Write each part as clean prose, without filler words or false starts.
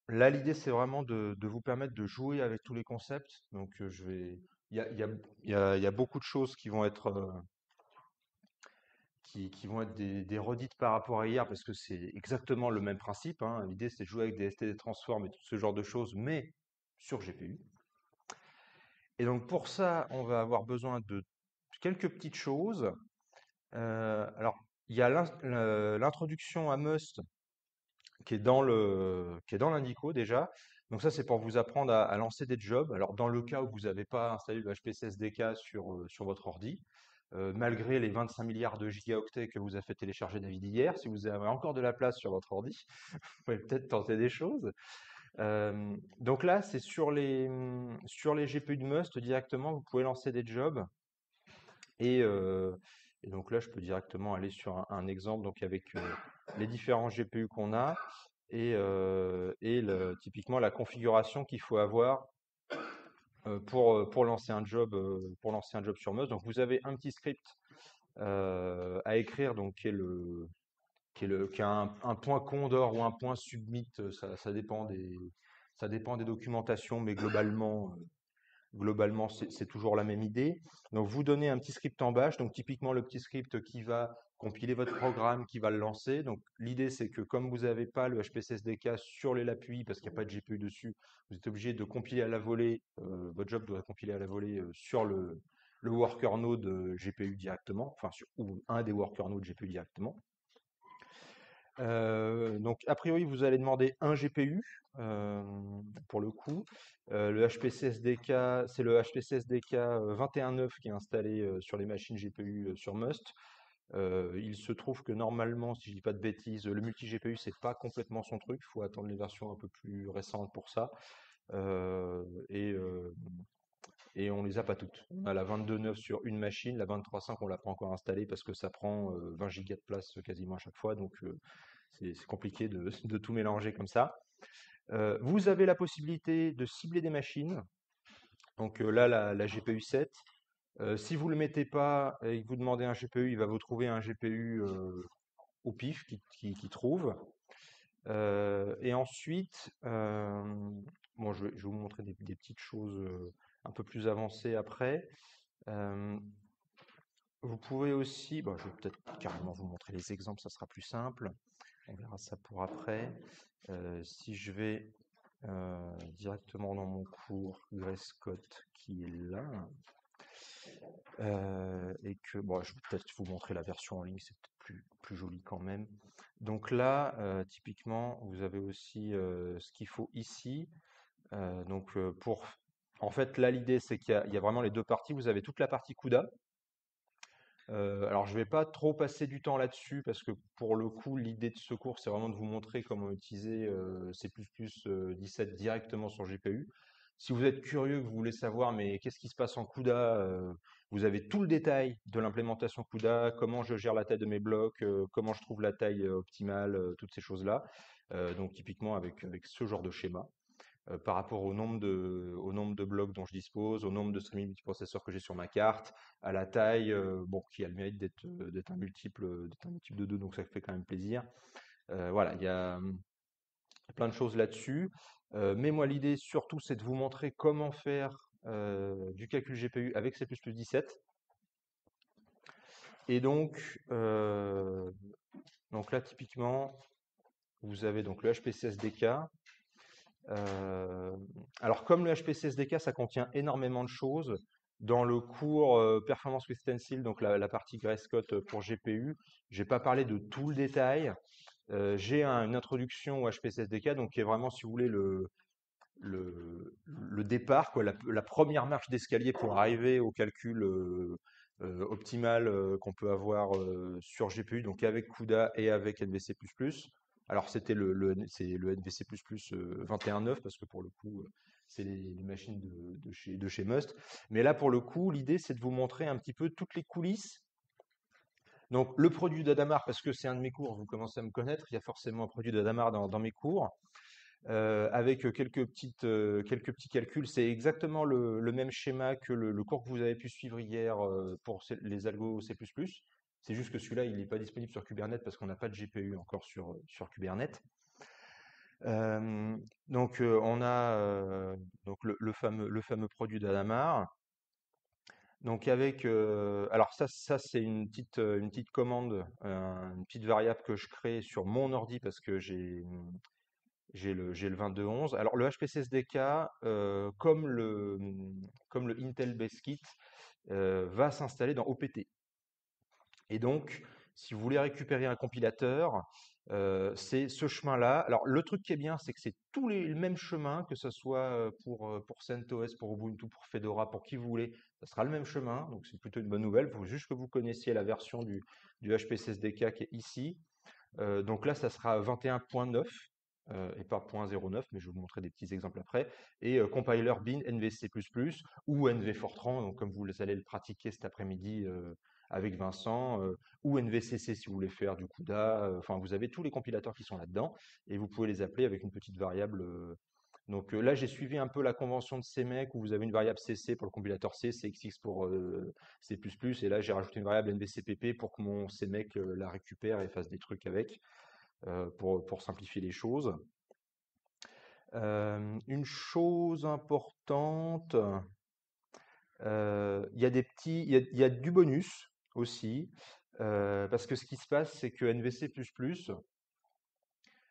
Là, l'idée, c'est vraiment de vous permettre de jouer avec tous les concepts. Donc, il y a, il y a, il y a beaucoup de choses qui vont être, qui vont être des redites par rapport à hier parce que c'est exactement le même principe, hein. L'idée, c'est de jouer avec des ST, des transforms et tout ce genre de choses, mais sur GPU. Et donc, pour ça, on va avoir besoin de quelques petites choses. Alors, il y a l'introduction à Must qui est dans l'indico déjà. Donc ça, c'est pour vous apprendre à lancer des jobs. Alors dans le cas où vous n'avez pas installé le HPC SDK sur votre ordi, malgré les 25 milliards de gigaoctets que vous a fait télécharger David hier, si vous avez encore de la place sur votre ordi, vous pouvez peut-être tenter des choses. Donc là, c'est sur les GPU de Must directement, vous pouvez lancer des jobs. Et, euh, et donc là, je peux directement aller sur un exemple donc avec les différents GPU qu'on a typiquement la configuration qu'il faut avoir pour lancer un job sur Must. Donc vous avez un petit script à écrire donc qui a un point Condor ou un point Submit, ça dépend des documentations, mais globalement, c'est toujours la même idée. Donc, vous donnez un petit script en bash, donc typiquement le petit script qui va compiler votre programme, qui va le lancer. Donc, l'idée, c'est que comme vous n'avez pas le HPC SDK sur les LAPUI, parce qu'il n'y a pas de GPU dessus, vous êtes obligé de compiler à la volée, votre job doit compiler à la volée sur le worker node GPU directement, enfin, ou un des worker nodes GPU directement. Donc, a priori, vous allez demander un GPU pour le coup. Le HPC SDK, c'est le HPC SDK 21.9 qui est installé sur les machines GPU sur Must. Il se trouve que normalement, si je dis pas de bêtises, le multi-GPU, c'est pas complètement son truc. Il faut attendre les versions un peu plus récentes pour ça. Euh, et, euh, et on les a pas toutes. On a la 22.9 sur une machine, la 23.5 on l'a pas encore installée parce que ça prend 20 gigas de place quasiment à chaque fois, donc c'est compliqué de tout mélanger comme ça. Vous avez la possibilité de cibler des machines. Donc là, la GPU 7. Si vous ne le mettez pas et que vous demandez un GPU, il va vous trouver un GPU au pif qui trouve. Et ensuite, bon, je vais vous montrer des petites choses un peu plus avancées après. Euh, Vous pouvez aussi, bon, je vais peut-être carrément vous montrer les exemples, ça sera plus simple. On verra ça pour après. Si je vais directement dans mon cours Scott qui est là, et que, bon, je vais peut-être vous montrer la version en ligne, c'est peut-être plus joli quand même. Donc là, typiquement, vous avez aussi ce qu'il faut ici. En fait, là, l'idée, c'est il y a vraiment les deux parties. Vous avez toute la partie CUDA. Alors, je vais pas trop passer du temps là-dessus parce que pour le coup, l'idée de ce cours, c'est vraiment de vous montrer comment utiliser C++ 17 directement sur GPU. Si vous êtes curieux, que vous voulez savoir, mais qu'est-ce qui se passe en CUDA, vous avez tout le détail de l'implémentation CUDA, comment je gère la taille de mes blocs, comment je trouve la taille optimale, toutes ces choses-là. Donc, typiquement avec ce genre de schéma par rapport au nombre de blocs dont je dispose, au nombre de streaming multiprocesseurs que j'ai sur ma carte, à la taille, bon, qui a le mérite d'être un multiple de 2, donc ça fait quand même plaisir. Voilà, il y a plein de choses là-dessus. Mais moi, l'idée surtout, c'est de vous montrer comment faire du calcul GPU avec C++ 17. Et donc là, typiquement, vous avez donc le HPC SDK. Euh, alors, comme le HPC SDK, ça contient énormément de choses. Dans le cours Performance with Stencil, donc la partie Grayscott pour GPU, j'ai pas parlé de tout le détail. J'ai une introduction au HPC SDK, donc qui est vraiment, si vous voulez, le départ, quoi, la première marche d'escalier pour arriver au calcul optimal qu'on peut avoir sur GPU, donc avec CUDA et avec NVC++. Alors c'était c'est le NVC++ 21.9 parce que pour le coup c'est les machines de chez Must. Mais là pour le coup l'idée c'est de vous montrer un petit peu toutes les coulisses. Donc le produit d'Adamar parce que c'est un de mes cours, vous commencez à me connaître, il y a forcément un produit d'Adamar dans mes cours avec quelques petits calculs. C'est exactement le même schéma que le cours que vous avez pu suivre hier pour les algos C++. C'est juste que celui-là, il n'est pas disponible sur Kubernetes parce qu'on n'a pas de GPU encore sur Kubernetes. Euh, on a donc le fameux produit d'Adamar. Donc alors ça c'est une petite commande, une petite variable que je crée sur mon ordi parce que j'ai le 2211. Alors le HPC SDK, comme le Intel Base Kit, va s'installer dans OPT. Et donc, si vous voulez récupérer un compilateur, c'est ce chemin-là. Alors, le truc qui est bien, c'est que c'est tous le même chemin, que ce soit pour CentOS, pour Ubuntu, pour Fedora, pour qui vous voulez, ça sera le même chemin. Donc, c'est plutôt une bonne nouvelle. Il faut juste que vous connaissiez la version du HPC SDK qui est ici. Donc là, ça sera 21.9 et pas 0.09, mais je vais vous montrer des petits exemples après. Et compiler bin NVC++ ou NV Fortran, donc comme vous allez le pratiquer cet après-midi avec Vincent, ou NVCC si vous voulez faire du CUDA. Enfin, vous avez tous les compilateurs qui sont là-dedans et vous pouvez les appeler avec une petite variable. Là, j'ai suivi un peu la convention de CMake où vous avez une variable CC pour le compilateur C, CXX pour C++, et là, j'ai rajouté une variable NVCPP pour que mon CMake la récupère et fasse des trucs avec, pour simplifier les choses. Une chose importante, il y a des petits, il y a du bonus aussi, parce que ce qui se passe, c'est que NVC++,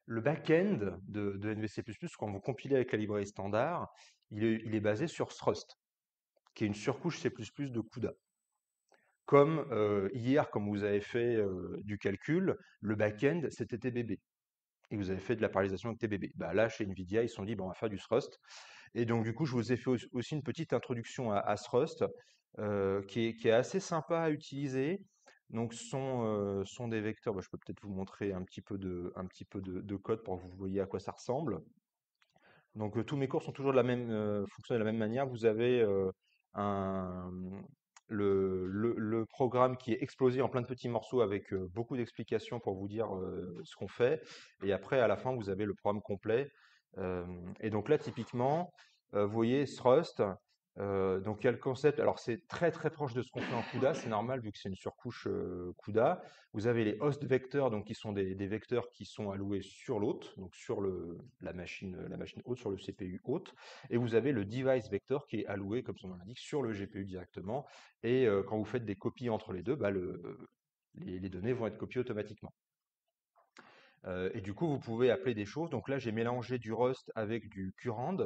le back-end de NVC++, quand vous compilez avec la librairie standard, il est basé sur Thrust, qui est une surcouche C++ de CUDA. Comme hier, comme vous avez fait du calcul, le back-end, c'était TBB. Et vous avez fait de la parallélisation avec TBB. Bah, là, chez NVIDIA, ils se sont dit, bah, on va faire du Thrust. Et donc, du coup, je vous ai fait aussi une petite introduction à Thrust, qui est assez sympa à utiliser. Donc, sont des vecteurs. Bah, je peux peut-être vous montrer un petit peu de code pour que vous voyez à quoi ça ressemble. Donc, tous mes cours sont toujours fonctionnent de la même manière. Vous avez un, le programme qui est explosé en plein de petits morceaux avec beaucoup d'explications pour vous dire ce qu'on fait. Et après, à la fin, vous avez le programme complet. Et donc là, typiquement, vous voyez Thrust. Donc il y a le concept. Alors c'est très très proche de ce qu'on fait en CUDA. C'est normal vu que c'est une surcouche CUDA. Vous avez les host vecteurs, donc qui sont des vecteurs qui sont alloués sur l'hôte, donc sur la machine hôte, sur le CPU hôte, et vous avez le device vector qui est alloué, comme son nom l'indique, sur le GPU directement. Et quand vous faites des copies entre les deux, bah, les données vont être copiées automatiquement. Et du coup, vous pouvez appeler des choses. Donc là, j'ai mélangé du Rust avec du Curand,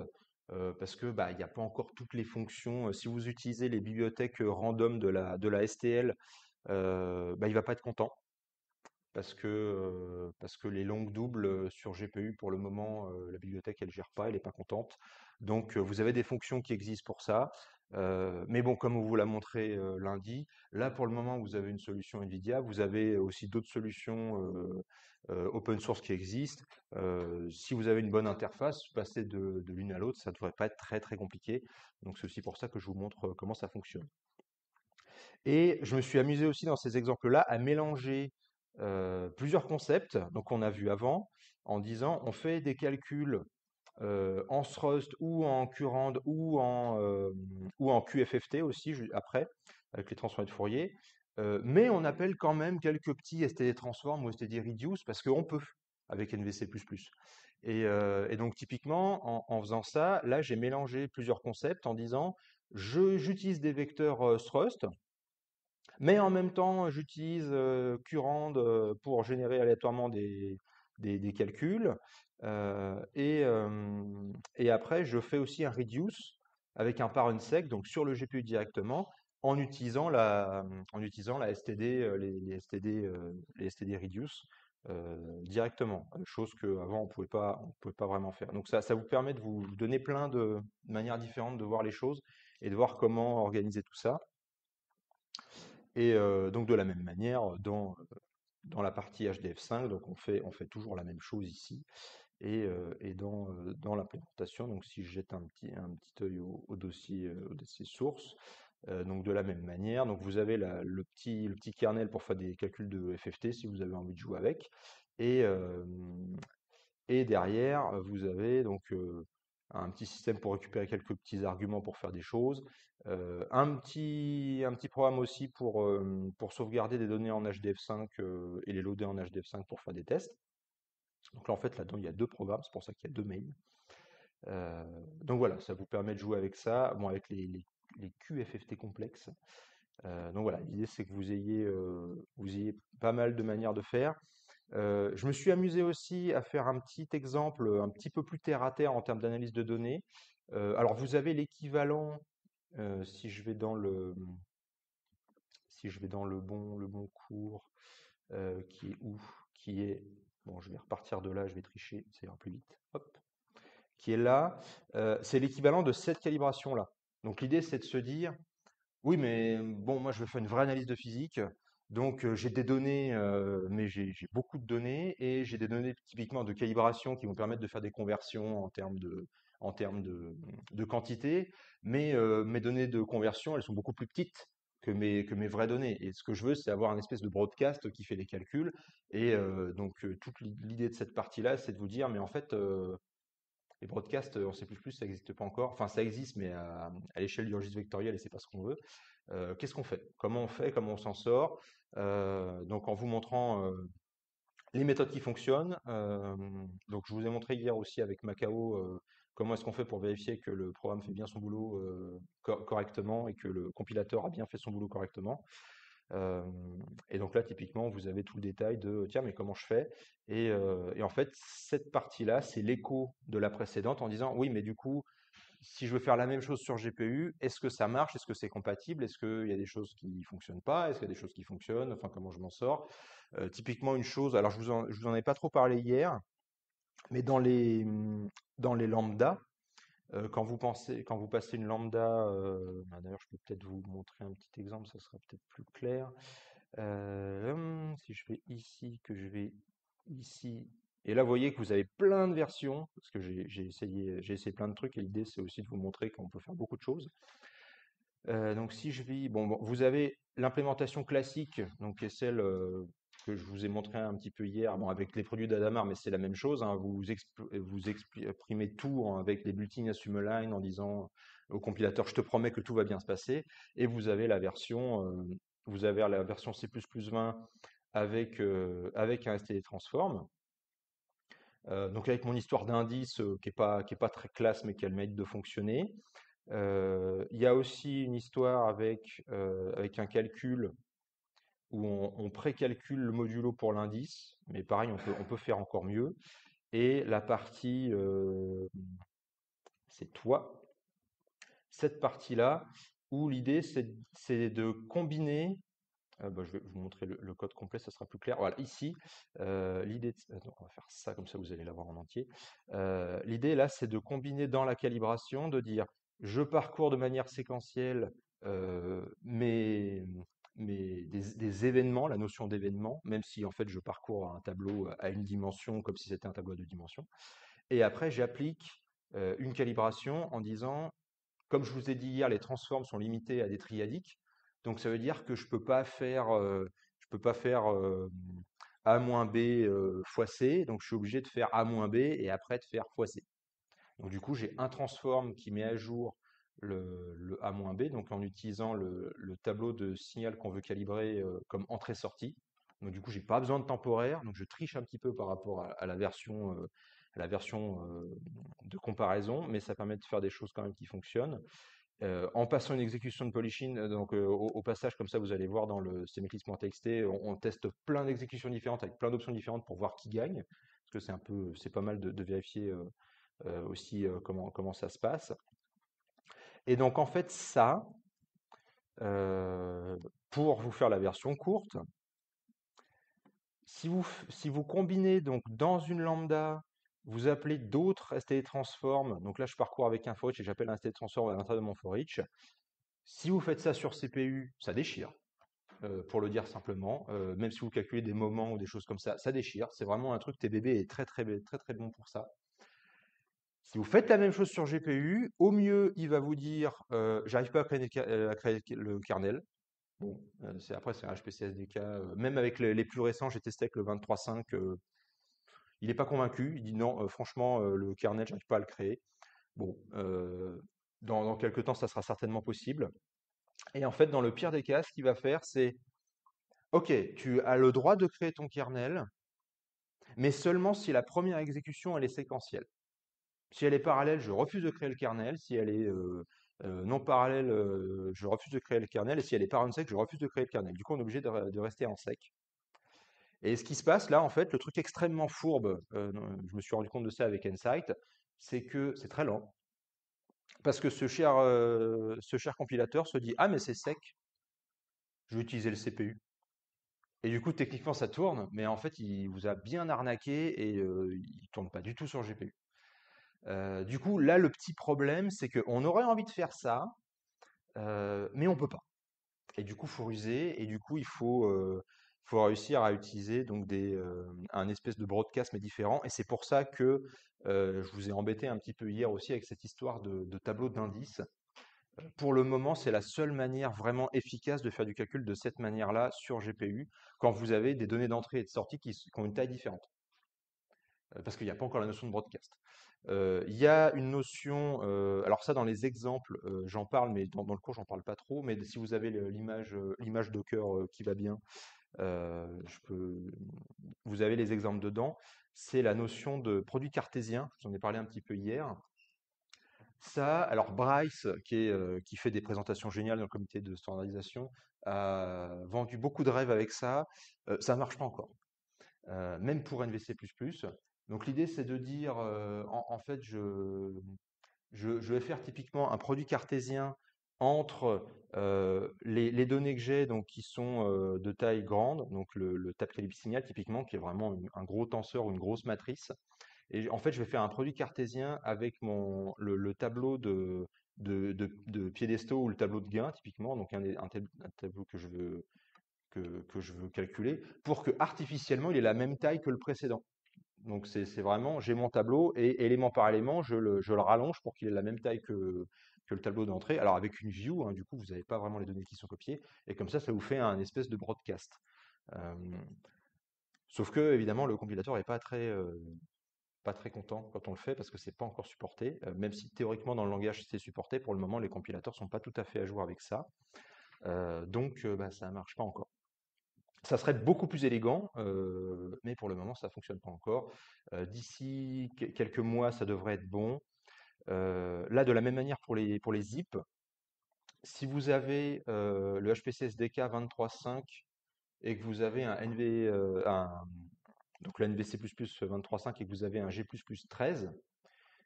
parce que bah, il n'y a pas encore toutes les fonctions. Si vous utilisez les bibliothèques random de la STL, bah, il va pas être content parce que les longues doubles sur GPU, pour le moment, la bibliothèque, elle gère pas, elle est pas contente. Donc, vous avez des fonctions qui existent pour ça. Mais bon, comme on vous l'a montré lundi, là, pour le moment, vous avez une solution NVIDIA. Vous avez aussi d'autres solutions open source qui existent. Si vous avez une bonne interface, passer de l'une à l'autre, ça ne devrait pas être très, très compliqué. Donc, c'est aussi pour ça que je vous montre comment ça fonctionne. Et je me suis amusé aussi dans ces exemples-là à mélanger plusieurs concepts, donc on a vu avant, en disant on fait des calculs en Thrust ou en Curand ou en QFFT aussi après, avec les transforms de Fourier, mais on appelle quand même quelques petits std transform ou std reduce parce qu'on peut avec NVC++. Et donc typiquement, en faisant ça, là j'ai mélangé plusieurs concepts en disant j'utilise des vecteurs Thrust, mais en même temps, j'utilise Curand pour générer aléatoirement des calculs. Et après, je fais aussi un reduce avec un parent sec, donc sur le GPU directement, en utilisant la STD, les STD reduce directement, chose qu'avant on pouvait pas vraiment faire. Donc ça vous permet de vous donner plein de manières différentes de voir les choses et de voir comment organiser tout ça. Et donc de la même manière, dans la partie HDF5, donc on fait toujours la même chose ici. Et dans l'implémentation, donc si je jette un petit œil au dossier source, donc de la même manière, donc vous avez le petit kernel pour faire des calculs de FFT si vous avez envie de jouer avec. Et, et derrière, vous avez donc un petit système pour récupérer quelques petits arguments pour faire des choses. Un petit programme aussi pour sauvegarder des données en HDF5 et les loader en HDF5 pour faire des tests. Donc là, en fait, là-dedans, il y a deux programmes, c'est pour ça qu'il y a deux mails. Euh, donc voilà, ça vous permet de jouer avec ça, bon, avec les QFFT complexes. Donc voilà, l'idée c'est que vous ayez pas mal de manières de faire. Je me suis amusé aussi à faire un petit exemple un petit peu plus terre à terre en termes d'analyse de données. Alors vous avez l'équivalent, si je vais dans le bon cours, qui est où? Qui est, bon, je vais repartir de là, je vais tricher, ça ira plus vite. Hop, qui est là. C'est l'équivalent de cette calibration-là. Donc l'idée c'est de se dire, oui, mais bon, moi, je veux faire une vraie analyse de physique. Donc, j'ai des données, mais j'ai beaucoup de données et j'ai des données typiquement de calibration qui vont permettre de faire des conversions en termes de quantité. Mais mes données de conversion, elles sont beaucoup plus petites que mes vraies données. Et ce que je veux, c'est avoir un espèce de broadcast qui fait les calculs. Et donc, toute l'idée de cette partie-là, c'est de vous dire, mais en fait, les broadcasts en C++, ça n'existe pas encore. Enfin, ça existe, mais à l'échelle du registre vectoriel, et c'est pas ce qu'on veut. Qu'est-ce qu'on fait? Comment on fait? Comment on s'en sort? Donc, en vous montrant les méthodes qui fonctionnent. Donc, je vous ai montré hier aussi avec Macao comment est-ce qu'on fait pour vérifier que le programme fait bien son boulot correctement et que le compilateur a bien fait son boulot correctement. Euh, et donc là, typiquement, vous avez tout le détail de tiens, mais comment je fais? Et en fait, cette partie-là, c'est l'écho de la précédente en disant oui, mais du coup, si je veux faire la même chose sur GPU, est-ce que ça marche? Est-ce que c'est compatible? Est-ce qu'il y a des choses qui ne fonctionnent pas? Est-ce qu'il y a des choses qui fonctionnent? Enfin, comment je m'en sors? Typiquement, une chose, alors je vous en ai pas trop parlé hier, mais dans les lambdas, quand vous passez une lambda, bah, d'ailleurs, je peux peut-être vous montrer un petit exemple, ça sera peut-être plus clair. Si je fais ici, que je vais ici, et là, vous voyez que vous avez plein de versions, parce que j'ai essayé plein de trucs, et l'idée, c'est aussi de vous montrer qu'on peut faire beaucoup de choses. Donc, si je vais, bon, vous avez l'implémentation classique, donc qui est celle que je vous ai montré un petit peu hier, bon, avec les produits d'Adamar, mais c'est la même chose, hein, vous exprimez tout avec des built-in assume line en disant au compilateur, je te promets que tout va bien se passer, et vous avez la version C++20 avec un std transform. Donc avec mon histoire d'indice qui est pas très classe mais qui a le mérite de fonctionner. Il y a aussi une histoire avec un calcul où on précalcule le modulo pour l'indice, mais pareil, on peut faire encore mieux. Et la partie, c'est toi, cette partie-là, où l'idée c'est de combiner. Bah, je vais vous montrer le code complet, ça sera plus clair. Voilà, ici, attends, on va faire ça comme ça, vous allez l'avoir en entier. L'idée là, c'est de combiner dans la calibration, de dire, je parcours de manière séquentielle des événements, la notion d'événement, même si en fait je parcours un tableau à une dimension, comme si c'était un tableau à deux dimensions. Et après, j'applique une calibration en disant, comme je vous ai dit hier, les transforms sont limités à des triadiques. Donc ça veut dire que je peux pas faire A moins B fois C. Donc je suis obligé de faire A moins B et après de faire fois C. Donc du coup, j'ai un transform qui met à jour le A moins B, donc en utilisant le tableau de signal qu'on veut calibrer comme entrée-sortie. Donc du coup, j'ai pas besoin de temporaire, donc je triche un petit peu par rapport à la version de comparaison, mais ça permet de faire des choses quand même qui fonctionnent. En passant une exécution de polishing, donc au passage, comme ça, vous allez voir dans le cmeclipse.txt, on teste plein d'exécutions différentes avec plein d'options différentes pour voir qui gagne, parce que c'est pas mal de vérifier aussi comment ça se passe. Et donc en fait ça, euh, pour vous faire la version courte, si vous combinez donc dans une lambda, vous appelez d'autres std transform, donc là je parcours avec un for each et j'appelle un std transform à l'intérieur de mon for each. Si vous faites ça sur CPU, ça déchire. Pour le dire simplement, même si vous calculez des moments ou des choses comme ça déchire. C'est vraiment un truc, TBB est très bon pour ça. Si vous faites la même chose sur GPU, au mieux, il va vous dire j'arrive pas à créer le kernel. Bon, après, c'est un HPC SDK. Même avec les plus récents, j'ai testé avec le 23.5. Il n'est pas convaincu. Il dit non, franchement, le kernel, j'arrive pas à le créer. Bon, dans quelques temps, ça sera certainement possible. Et en fait, dans le pire des cas, ce qu'il va faire, c'est ok, tu as le droit de créer ton kernel, mais seulement si la première exécution, elle est séquentielle. Si elle est parallèle, je refuse de créer le kernel. Si elle est non parallèle, je refuse de créer le kernel. Et si elle est par sec, je refuse de créer le kernel. Du coup, on est obligé de rester en sec. Et ce qui se passe là, en fait, le truc extrêmement fourbe, je me suis rendu compte de ça avec Nsight, c'est que c'est très lent. Parce que ce cher compilateur se dit, ah mais c'est sec, je vais utiliser le CPU. Et du coup, techniquement, ça tourne, mais en fait, il vous a bien arnaqué et il tourne pas du tout sur GPU. Du coup, là, le petit problème, c'est qu'on aurait envie de faire ça, mais on peut pas. Et du coup, faut ruser, et du coup, faut réussir à utiliser donc un espèce de broadcast mais différent. Et c'est pour ça que je vous ai embêté un petit peu hier aussi avec cette histoire de tableau d'indices. Pour le moment, c'est la seule manière vraiment efficace de faire du calcul de cette manière-là sur GPU, quand vous avez des données d'entrée et de sortie qui ont une taille différente. Parce qu'il n'y a pas encore la notion de broadcast. Il y a une notion, alors ça dans les exemples, j'en parle, mais dans le cours, j'en parle pas trop. Mais si vous avez l'image Docker qui va bien, vous avez les exemples dedans. C'est la notion de produit cartésien. J'en ai parlé un petit peu hier. Ça, alors Bryce, qui fait des présentations géniales dans le comité de standardisation, a vendu beaucoup de rêves avec ça. Ça ne marche pas encore, même pour NVC++. Donc l'idée, c'est de dire, en fait, je vais faire typiquement un produit cartésien entre les données que j'ai, donc qui sont de taille grande, donc le table signal typiquement, qui est vraiment un gros tenseur ou une grosse matrice. Et en fait, je vais faire un produit cartésien avec le tableau de piédestaux ou le tableau de gain, typiquement, donc un tableau que je veux calculer, pour que artificiellement, il ait la même taille que le précédent. Donc c'est vraiment, j'ai mon tableau et élément par élément, je le rallonge pour qu'il ait la même taille que le tableau d'entrée. Alors avec une view, hein, du coup, vous n'avez pas vraiment les données qui sont copiées, et comme ça vous fait un espèce de broadcast. Euh, Sauf que, évidemment, le compilateur n'est pas très content quand on le fait parce que c'est pas encore supporté. Même si théoriquement dans le langage c'est supporté, pour le moment les compilateurs sont pas tout à fait à jour avec ça. Donc bah, ça marche pas encore. Ça serait beaucoup plus élégant, mais pour le moment ça fonctionne pas encore. D'ici quelques mois ça devrait être bon. Là de la même manière pour les zip, si vous avez le HPC SDK 23.5 et que vous avez donc le NVC++ 23.5 et que vous avez un G++ 13,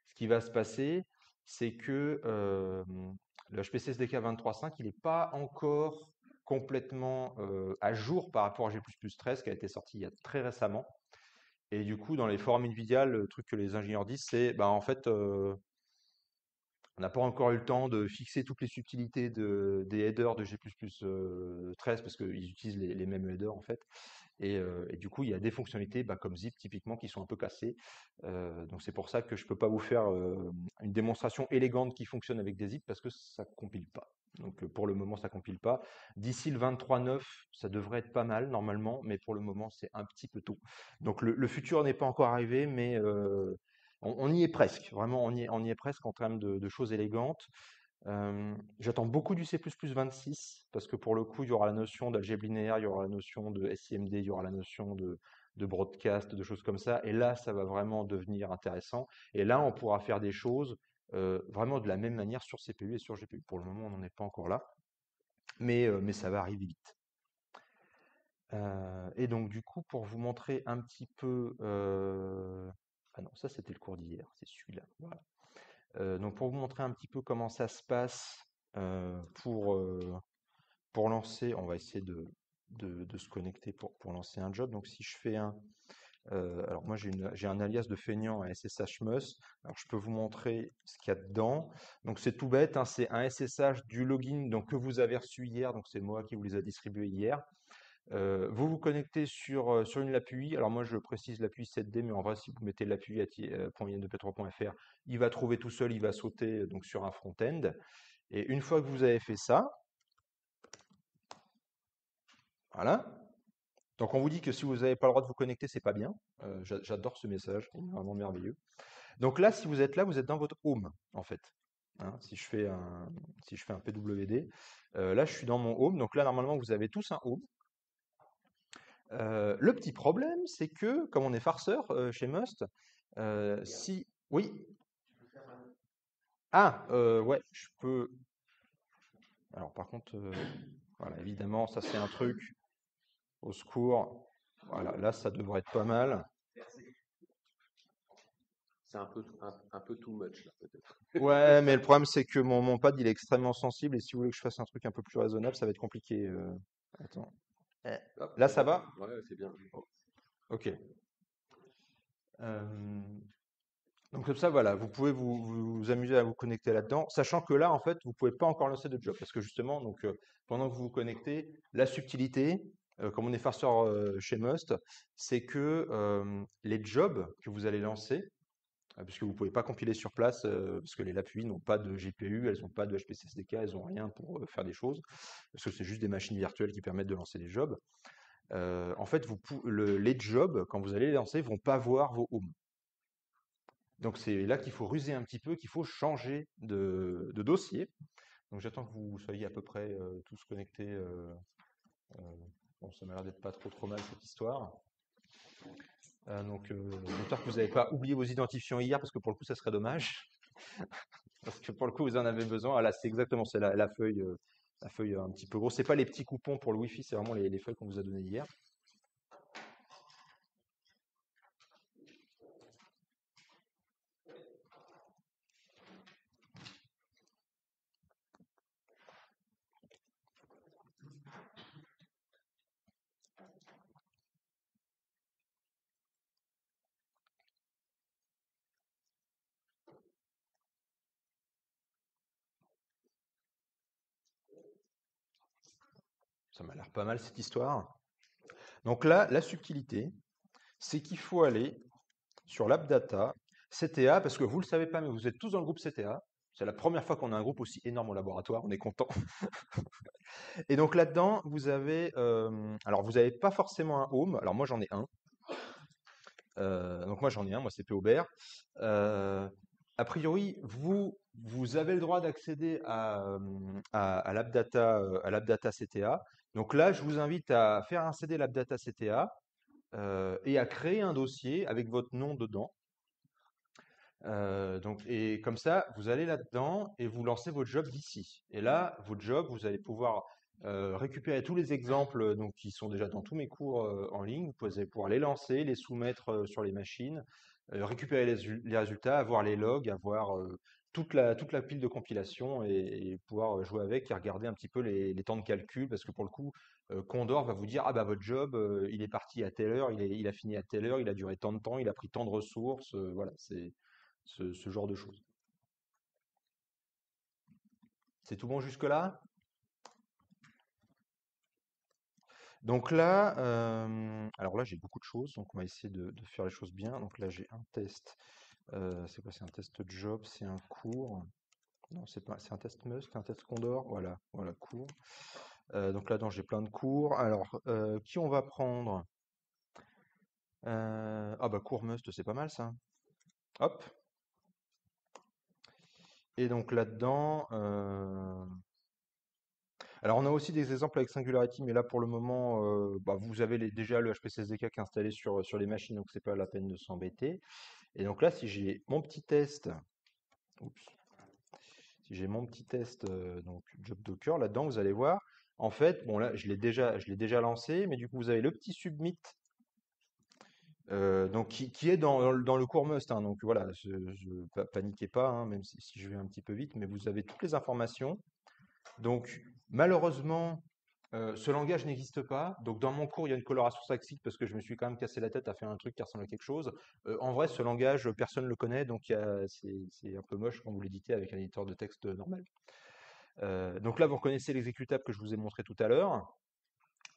ce qui va se passer, c'est que le HPC SDK 23.5, il n'est pas encore complètement à jour par rapport à G++ 13 qui a été sorti il y a très récemment. Et du coup, dans les forums NVIDIA, le truc que les ingénieurs disent, c'est bah, en fait, on n'a pas encore eu le temps de fixer toutes les subtilités des headers de G++ 13 parce qu'ils utilisent les mêmes headers en fait. Et du coup, il y a des fonctionnalités bah, comme zip typiquement qui sont un peu cassées. Donc c'est pour ça que je ne peux pas vous faire une démonstration élégante qui fonctionne avec des zip parce que ça compile pas. Donc pour le moment, ça compile pas. D'ici le 23.9, ça devrait être pas mal normalement, mais pour le moment, c'est un petit peu tôt. Donc le futur n'est pas encore arrivé, mais on y est presque. Vraiment, on y est presque en termes de choses élégantes. J'attends beaucoup du C++26 parce que pour le coup, il y aura la notion d'algèbre linéaire, il y aura la notion de SIMD, il y aura la notion de broadcast, de choses comme ça. Et là, ça va vraiment devenir intéressant. Et là, on pourra faire des choses vraiment de la même manière sur CPU et sur GPU. Pour le moment, on n'en est pas encore là, mais ça va arriver vite. Et donc, du coup, pour vous montrer un petit peu... Ah non, ça c'était le cours d'hier, c'est celui-là. Voilà. Donc pour vous montrer un petit peu comment ça se passe pour lancer, on va essayer de se connecter pour lancer un job. Donc si je fais alors moi j'ai un alias de feignant à SSHMus. Alors je peux vous montrer ce qu'il y a dedans. Donc c'est tout bête, hein, c'est un SSH du login donc, que vous avez reçu hier. Donc c'est moi qui vous les a distribués hier. Vous vous connectez sur une l'API. Alors moi je précise l'API 7D, mais en vrai si vous mettez l'API .in3.fr, il va trouver tout seul, il va sauter donc sur un front-end. Et une fois que vous avez fait ça, voilà. Donc on vous dit que si vous n'avez pas le droit de vous connecter, c'est pas bien. J'adore ce message, il est vraiment merveilleux. Donc là, si vous êtes là, vous êtes dans votre home en fait. Hein, si je fais un PWD, là je suis dans mon home. Donc là normalement vous avez tous un home. Le petit problème, c'est que, comme on est farceur chez Must, si... Oui, ah, ouais, je peux... Alors par contre, voilà, évidemment, ça c'est un truc, au secours. Voilà, là, ça devrait être pas mal. C'est un peu too much là peut-être. Ouais, mais le problème, c'est que mon pad, il est extrêmement sensible, et si vous voulez que je fasse un truc un peu plus raisonnable, ça va être compliqué. Attends. Eh, Hop, Là, c'est ça bon. va? Ouais, c'est bien. Ok. Donc comme ça, voilà, vous pouvez vous amuser à vous connecter là-dedans, sachant que là, en fait, vous pouvez pas encore lancer de job, parce que justement, donc pendant que vous vous connectez, la subtilité, comme on est farceur chez Must, c'est que les jobs que vous allez lancer, puisque vous pouvez pas compiler sur place, parce que les LabFUI n'ont pas de GPU, elles n'ont pas de HPC SDK, elles ont rien pour faire des choses, parce que c'est juste des machines virtuelles qui permettent de lancer les jobs. En fait, les jobs, quand vous allez les lancer, vont pas voir vos homes. Donc c'est là qu'il faut ruser un petit peu, qu'il faut changer de dossier. Donc j'attends que vous soyez à peu près tous connectés. Euh, bon, ça m'a l'air d'être pas trop mal cette histoire. J'espère que vous n'avez pas oublié vos identifiants hier, parce que pour le coup, ça serait dommage. Parce que pour le coup, vous en avez besoin. Ah là, c'est exactement, c'est la feuille un petit peu grosse. C'est pas les petits coupons pour le Wi-Fi, c'est vraiment les feuilles qu'on vous a données hier. Ça m'a l'air pas mal cette histoire. Donc là, la subtilité, c'est qu'il faut aller sur l'AppData, CTA, parce que vous ne le savez pas, mais vous êtes tous dans le groupe CTA. C'est la première fois qu'on a un groupe aussi énorme au laboratoire, on est content. Et donc là-dedans, alors vous n'avez pas forcément un home, alors moi j'en ai un. Donc moi j'en ai un, moi c'est POBR. Euh, a priori, vous avez le droit d'accéder à l'AppData, à l'AppData CTA. Donc là, je vous invite à faire un CD l'AppData CTA et à créer un dossier avec votre nom dedans. Et comme ça, vous allez là-dedans et vous lancez votre job d'ici. Et là, votre job, vous allez pouvoir récupérer tous les exemples donc, qui sont déjà dans tous mes cours en ligne. Vous allez pouvoir les lancer, les soumettre sur les machines, récupérer les résultats, avoir les logs, avoir toute la pile de compilation et pouvoir jouer avec et regarder un petit peu les temps de calcul. Parce que pour le coup, Condor va vous dire, ah bah votre job, il est parti à telle heure, il a fini à telle heure, il a duré tant de temps, il a pris tant de ressources. Voilà, c'est ce genre de choses. C'est tout bon jusque-là? Donc là, alors là, j'ai beaucoup de choses, donc on va essayer de faire les choses bien. Donc là, j'ai un test. C'est quoi? C'est un test job, c'est un cours. Non, c'est pas, c'est un test Must, un test Condor. Voilà, voilà, cours. Donc là-dedans, j'ai plein de cours. Alors, qui on va prendre? Ah bah cours Must, c'est pas mal ça. Hop. Et donc là-dedans, alors, on a aussi des exemples avec Singularity, mais là, pour le moment, bah, vous avez déjà le HPC SDK qui est installé sur les machines, donc c'est pas la peine de s'embêter. Et donc là, si j'ai mon petit test, oups, si j'ai mon petit test, donc Job Docker, là-dedans, vous allez voir, en fait, bon là, je l'ai déjà lancé, mais du coup, vous avez le petit submit, donc qui est dans le cours Must, hein, donc voilà, paniquez pas, hein, même si je vais un petit peu vite, mais vous avez toutes les informations. Donc, malheureusement, ce langage n'existe pas. Donc, dans mon cours, il y a une coloration statique parce que je me suis quand même cassé la tête à faire un truc qui ressemble à quelque chose. En vrai, ce langage, personne ne le connaît, donc c'est un peu moche quand vous l'éditez avec un éditeur de texte normal. Donc là, vous reconnaissez l'exécutable que je vous ai montré tout à l'heure.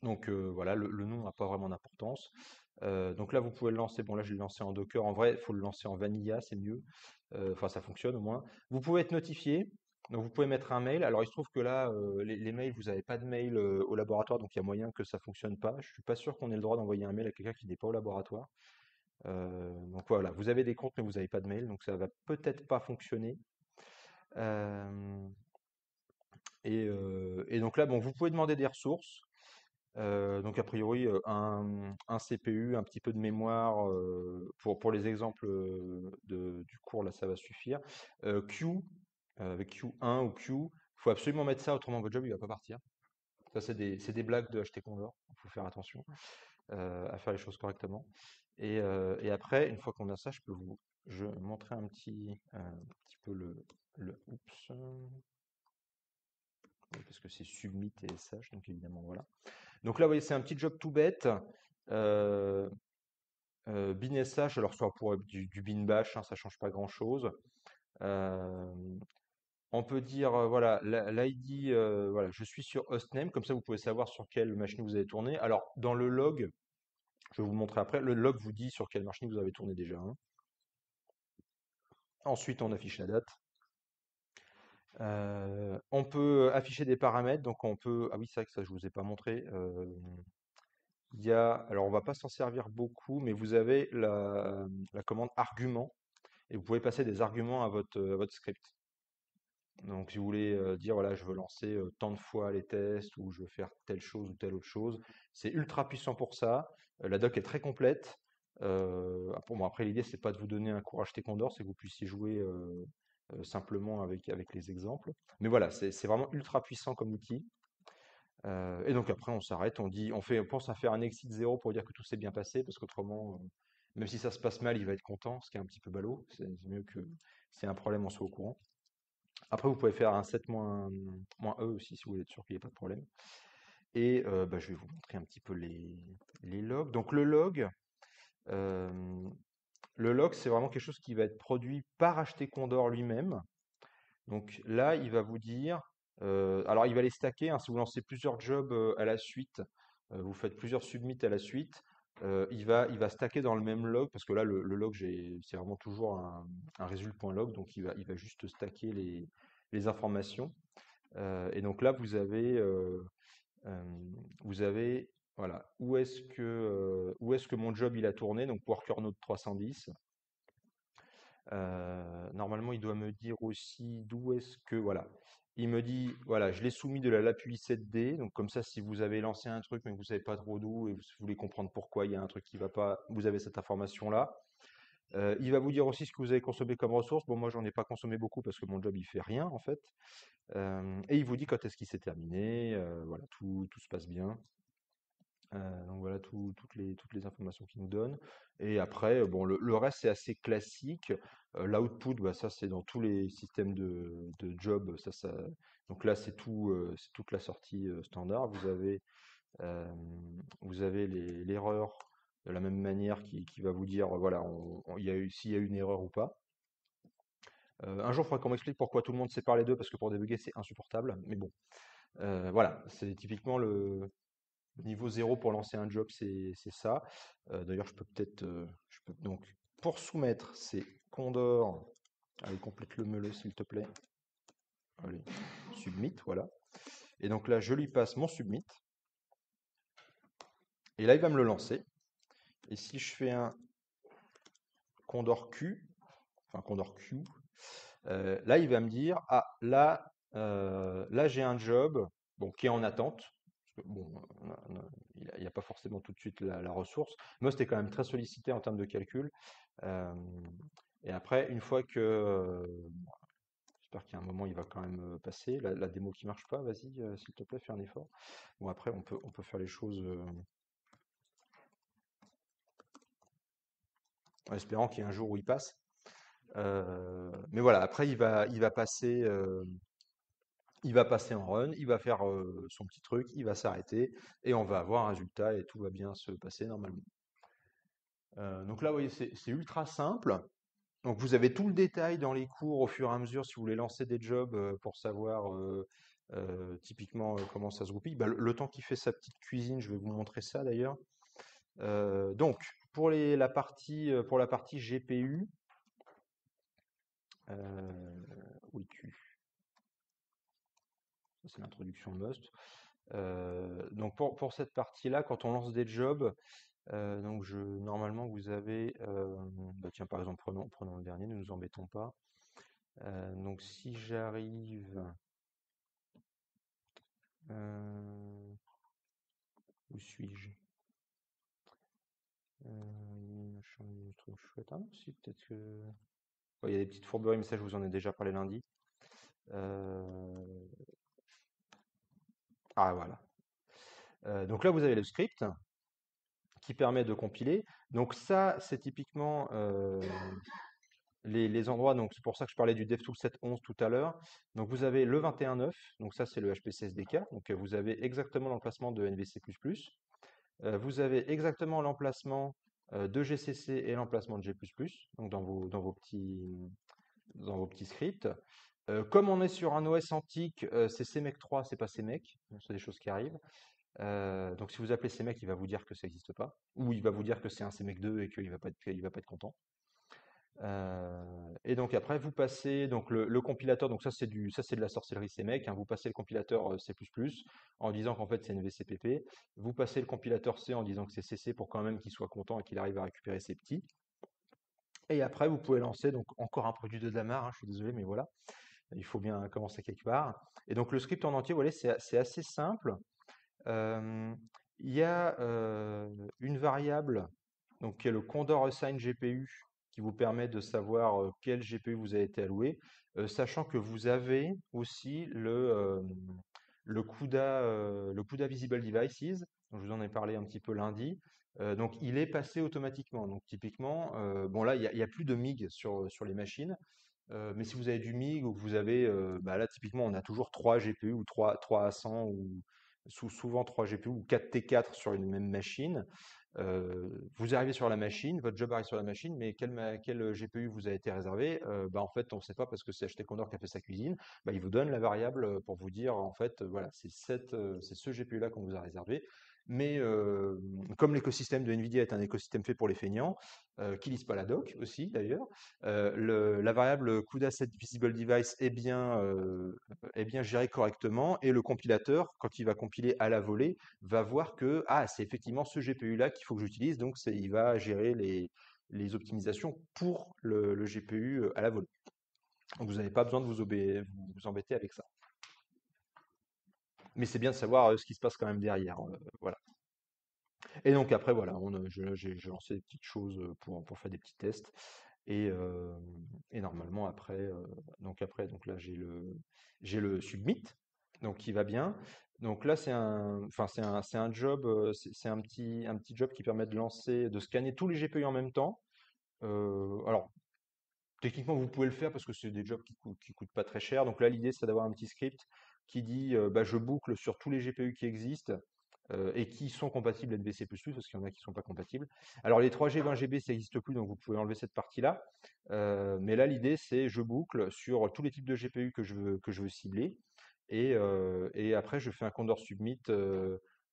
Donc voilà, le nom n'a pas vraiment d'importance. Donc là, vous pouvez le lancer. Bon, là, je l'ai lancé en Docker. En vrai, il faut le lancer en Vanilla, c'est mieux. Enfin, ça fonctionne au moins. Vous pouvez être notifié. Donc, vous pouvez mettre un mail. Alors, il se trouve que là, les mails, vous n'avez pas de mail au laboratoire, donc il y a moyen que ça fonctionne pas. Je suis pas sûr qu'on ait le droit d'envoyer un mail à quelqu'un qui n'est pas au laboratoire. Donc voilà, vous avez des comptes, mais vous n'avez pas de mail, donc ça va peut-être pas fonctionner. Euh, et donc là, bon, vous pouvez demander des ressources. Donc a priori, un CPU, un petit peu de mémoire, pour les exemples, du cours, là, ça va suffire. Q, avec Q1 ou Q, il faut absolument mettre ça, autrement votre job, il va pas partir. Ça, c'est des blagues de HT Condor, il faut faire attention, à faire les choses correctement. Et après, une fois qu'on a ça, je montrer un petit peu oups, oui, parce que c'est submit et SH, donc évidemment, voilà. Donc là, vous voyez, c'est un petit job tout bête. Euh, bin SH, alors soit pour du bin bash, hein, ça change pas grand-chose. Euh, on peut dire, voilà, l'ID, voilà, je suis sur hostname, comme ça vous pouvez savoir sur quelle machine vous avez tourné. Alors, dans le log, je vais vous montrer après, le log vous dit sur quelle machine vous avez tourné déjà, hein. Ensuite, on affiche la date. On peut afficher des paramètres, donc on peut. Ah oui, c'est vrai que ça, je vous ai pas montré. Alors on va pas s'en servir beaucoup, mais vous avez la commande argument et vous pouvez passer des arguments à votre script. Donc si vous voulez dire voilà, je veux lancer tant de fois les tests ou je veux faire telle chose ou telle autre chose, c'est ultra puissant pour ça. La doc est très complète. Bon, après l'idée c'est pas de vous donner un cours HT Condor, c'est que vous puissiez jouer simplement avec les exemples. Mais voilà, c'est vraiment ultra puissant comme outil. Et donc après, on s'arrête, on pense à faire un exit 0 pour dire que tout s'est bien passé, parce qu'autrement, même si ça se passe mal, il va être content, ce qui est un petit peu ballot. C'est mieux que c'est un problème, on soit au courant. Après, vous pouvez faire un set moins E aussi, si vous voulez être sûr qu'il n'y ait pas de problème. Et bah, je vais vous montrer un petit peu les logs. Donc euh, le log, c'est vraiment quelque chose qui va être produit par HT Condor lui-même. Donc là, il va vous dire, alors il va les stacker, hein, si vous lancez plusieurs jobs à la suite, vous faites plusieurs submits à la suite, il va stacker dans le même log, parce que là, le log, c'est vraiment toujours un result.log, donc il va juste stacker les informations. Et donc là, vous avez, voilà, où est-ce que mon job il a tourné, donc worker node 310. Normalement, il doit me dire aussi d'où est-ce que, voilà. Il me dit, voilà, je l'ai soumis de la l'API 7D. Donc, comme ça, si vous avez lancé un truc, mais que vous savez pas trop d'où et vous voulez comprendre pourquoi il y a un truc qui va pas, vous avez cette information-là. Il va vous dire aussi ce que vous avez consommé comme ressource. Bon, moi, j'en ai pas consommé beaucoup parce que mon job, il fait rien, en fait. Et il vous dit quand est-ce qu'il s'est terminé. Voilà, tout se passe bien. Donc voilà toutes les informations qu'il nous donne. Et après, bon, le reste c'est assez classique. L'output, bah, ça c'est dans tous les systèmes de job. Donc là c'est toute la sortie standard. Euh, vous avez l'erreur de la même manière qui va vous dire voilà il y a eu s'il y a eu une erreur ou pas. Un jour, il faudra qu'on m'explique pourquoi tout le monde sépare les deux parce que pour débugger c'est insupportable. Mais bon, voilà, c'est typiquement le niveau 0 pour lancer un job, c'est ça. D'ailleurs, donc, pour soumettre, c'est Condor. Allez, complète le meule, s'il te plaît. Allez, submit, voilà. Et donc là, je lui passe mon submit. Et là, il va me le lancer. Et si je fais un Condor Q, enfin Condor Q, là, il va me dire, ah, là j'ai un job, bon, qui est en attente. Parce que, bon, il n'y a pas forcément tout de suite la ressource. Most est quand même très sollicité en termes de calcul. Euh, et après, une fois que, j'espère qu'il y a un moment, il va quand même passer. La démo qui marche pas, vas-y, s'il te plaît, fais un effort. Bon, après, on peut faire les choses en espérant qu'il y ait un jour où il passe. Mais voilà, après, il va passer en run, il va faire son petit truc, il va s'arrêter et on va avoir un résultat et tout va bien se passer normalement. Donc là, vous voyez, c'est ultra simple. Donc vous avez tout le détail dans les cours au fur et à mesure si vous voulez lancer des jobs pour savoir typiquement comment ça se goupille. Bah, le temps qu'il fait sa petite cuisine, je vais vous montrer ça d'ailleurs. Donc pour la partie GPU, où es-tu? Ça, c'est l'introduction de Must. Donc pour cette partie-là, quand on lance des jobs, donc normalement vous avez, bah tiens par exemple prenons le dernier, ne nous embêtons pas. Donc si j'arrive, euh, Où suis-je? Un truc chouette. Ah non, si, peut-être que. Ouais, il y a des petites fourberies, mais ça, je vous en ai déjà parlé lundi. Euh, Ah, voilà. Donc là, vous avez le script qui permet de compiler. Donc ça, c'est typiquement les endroits. Donc c'est pour ça que je parlais du DevTool 7.11 tout à l'heure. Donc vous avez le 21.9. Donc ça, c'est le HPC SDK. Donc vous avez exactement l'emplacement de NVC++. Vous avez exactement l'emplacement de GCC et l'emplacement de G++, donc dans vos petits scripts. Comme on est sur un OS antique, c'est CMake 3, c'est pas CMake, donc c'est des choses qui arrivent. Donc si vous appelez CMake, il va vous dire que ça n'existe pas, ou il va vous dire que c'est un CMake 2 et qu'il va pas être content. Et donc après, vous passez donc le compilateur, donc ça c'est de la sorcellerie CMake, hein, vous passez le compilateur C++ en disant qu'en fait c'est une VCPP, vous passez le compilateur C en disant que c'est CC pour quand même qu'il soit content et qu'il arrive à récupérer ses petits. Et après, vous pouvez lancer donc encore un produit de Damar, hein, je suis désolé, mais voilà, il faut bien commencer quelque part. Et donc le script en entier, voilà, c'est assez simple. Euh, Il y a une variable donc qui est le Condor Assign GPU, qui vous permet de savoir quel GPU vous a été alloué, sachant que vous avez aussi le CUDA Visible Devices, dont je vous en ai parlé un petit peu lundi. Donc il est passé automatiquement. Donc typiquement, bon là, il y a plus de MIG sur les machines. Mais si vous avez du MIG ou que vous avez, bah là typiquement on a toujours 3 GPU ou 3 A100 ou souvent 3 GPU ou 4 T4 sur une même machine. Vous arrivez sur la machine, votre job arrive sur la machine, mais quel GPU vous a été réservé? Bah en fait on ne sait pas parce que c'est HT Condor qui a fait sa cuisine. Bah, il vous donne la variable pour vous dire en fait voilà c'est ce GPU là qu'on vous a réservé. Mais comme l'écosystème de Nvidia est un écosystème fait pour les feignants, qui lisent pas la doc aussi d'ailleurs, la variable CUDA set visible device est bien gérée correctement et le compilateur, quand il va compiler à la volée, va voir que ah, c'est effectivement ce GPU-là qu'il faut que j'utilise, donc il va gérer les optimisations pour le GPU à la volée. Donc vous n'avez pas besoin de vous embêter avec ça. Mais c'est bien de savoir ce qui se passe quand même derrière. Voilà. Et donc après, voilà, j'ai lancé des petites choses pour faire des petits tests. Et, euh, et normalement, donc là, j'ai le submit, donc qui va bien. Donc là, enfin, c'est un job, c'est un petit job qui permet de scanner tous les GPU en même temps. Alors, techniquement, vous pouvez le faire parce que c'est des jobs qui coûtent pas très cher. Donc là, l'idée, c'est d'avoir un petit script qui dit, bah, je boucle sur tous les GPU qui existent et qui sont compatibles NVC++, parce qu'il y en a qui ne sont pas compatibles. Alors les 3G, 20 GB, ça n'existe plus, donc vous pouvez enlever cette partie-là. Mais là, l'idée, c'est je boucle sur tous les types de GPU que je veux cibler. Et après, je fais un Condor Submit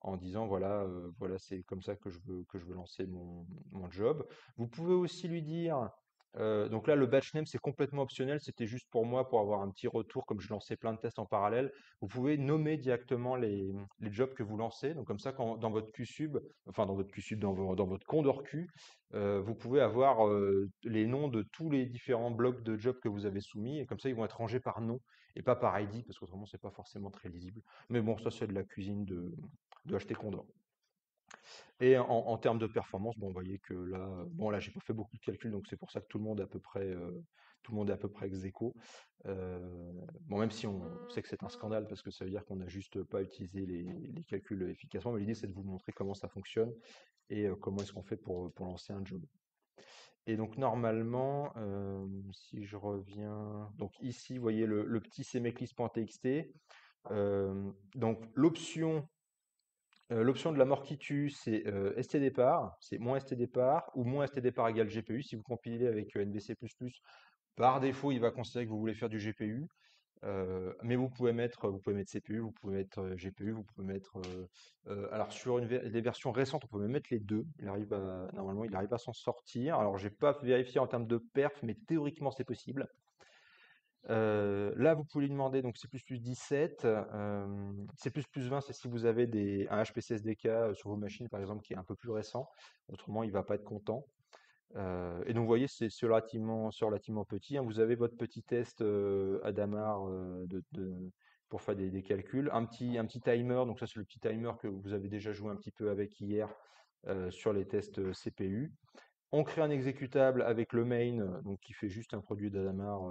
en disant, voilà, voilà, c'est comme ça que je veux lancer mon job. Vous pouvez aussi lui dire, donc là, le batch name, c'est complètement optionnel. C'était juste pour moi, pour avoir un petit retour, comme je lançais plein de tests en parallèle. Vous pouvez nommer directement les jobs que vous lancez. Donc comme ça, quand dans votre QSub, enfin dans votre QSub, dans votre Condor Q, vous pouvez avoir les noms de tous les différents blocs de jobs que vous avez soumis. Et comme ça, ils vont être rangés par nom et pas par ID, parce qu'autrement, c'est pas forcément très lisible. Mais bon, ça, c'est de la cuisine de HT Condor. Et en termes de performance, bon, vous voyez que là, bon, là, j'ai pas fait beaucoup de calculs, donc c'est pour ça que tout le monde est à peu près, tout le monde est à peu près ex aequo. Bon, même si on sait que c'est un scandale parce que ça veut dire qu'on n'a juste pas utilisé les calculs efficacement, mais l'idée c'est de vous montrer comment ça fonctionne et comment est-ce qu'on fait pour lancer un job. Et donc normalement, si je reviens, donc ici, vous voyez le petit cmeclist.txt. Donc l'option de la mort qui tue, c'est stdépart, c'est moins stdépart ou moins stdépart égale GPU. Si vous compilez avec NVC++, par défaut, il va considérer que vous voulez faire du GPU. Mais vous pouvez mettre CPU, vous pouvez mettre GPU, vous pouvez mettre. Alors sur les versions récentes, on peut même mettre les deux. Normalement, il arrive à s'en sortir. Alors, j'ai pas vérifié en termes de perf, mais théoriquement, c'est possible. Là, vous pouvez lui demander donc C++ 17, C++ 20, c'est si vous avez un HPC SDK sur vos machines, par exemple, qui est un peu plus récent. Autrement, il va pas être content. Et donc, vous voyez, c'est relativement petit, hein. Vous avez votre petit test Adamar pour faire des calculs. Un petit timer, donc ça c'est le petit timer que vous avez déjà joué un petit peu avec hier sur les tests CPU. On crée un exécutable avec le main, donc qui fait juste un produit d'Adamar,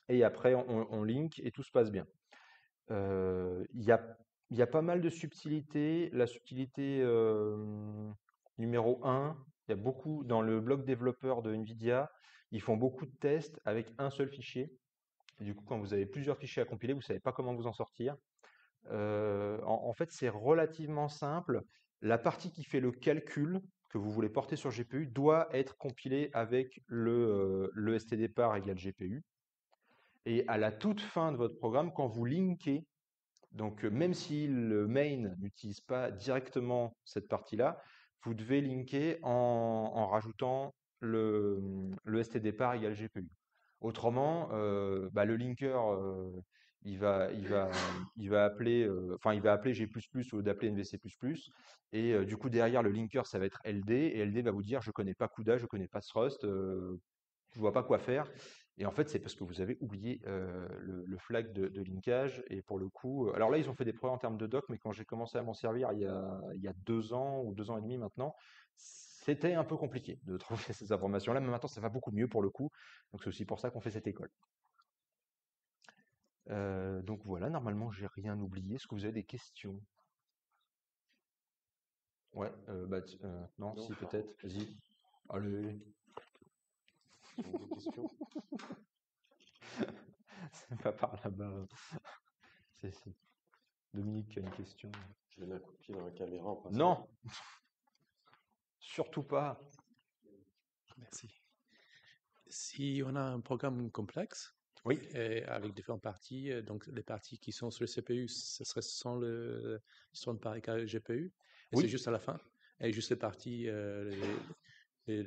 et après on link et tout se passe bien. Il y a pas mal de subtilités. La subtilité numéro un, il y a beaucoup dans le bloc développeur de NVIDIA, ils font beaucoup de tests avec un seul fichier. Et du coup, quand vous avez plusieurs fichiers à compiler, vous ne savez pas comment vous en sortir. En fait, c'est relativement simple. La partie qui fait le calcul que vous voulez porter sur GPU doit être compilée avec le stdpar égale GPU. Et à la toute fin de votre programme, quand vous linkez, donc même si le main n'utilise pas directement cette partie-là, vous devez linker en rajoutant le stdpar égale GPU. Autrement, le linker, il va appeler, il va appeler G++ au lieu d'appeler NVC++. Et du coup, derrière le linker, ça va être LD. Et LD va vous dire, je connais pas CUDA, je connais pas Thrust, je vois pas quoi faire. Et en fait, c'est parce que vous avez oublié le flag de linkage. Et pour le coup, alors là, ils ont fait des progrès en termes de doc, mais quand j'ai commencé à m'en servir il y a 2 ans ou 2 ans et demi maintenant, c'était un peu compliqué de trouver ces informations-là. Mais maintenant, ça va beaucoup mieux pour le coup. Donc c'est aussi pour ça qu'on fait cette école. Donc voilà, normalement, j'ai rien oublié. Est-ce que vous avez des questions? Ouais, non, Non, si enfin, peut-être. Vas-y. Allez, j'ai des questions. c'est pas par là-bas. Si. Dominique qui a une question. Je donne un coup de pied dans la caméra en passant. Non, surtout pas. Merci. Si on a un programme complexe Oui, et avec différentes parties, donc les parties qui sont sur le CPU, ce serait sans le par GPU, et c'est oui, juste à la fin, et juste les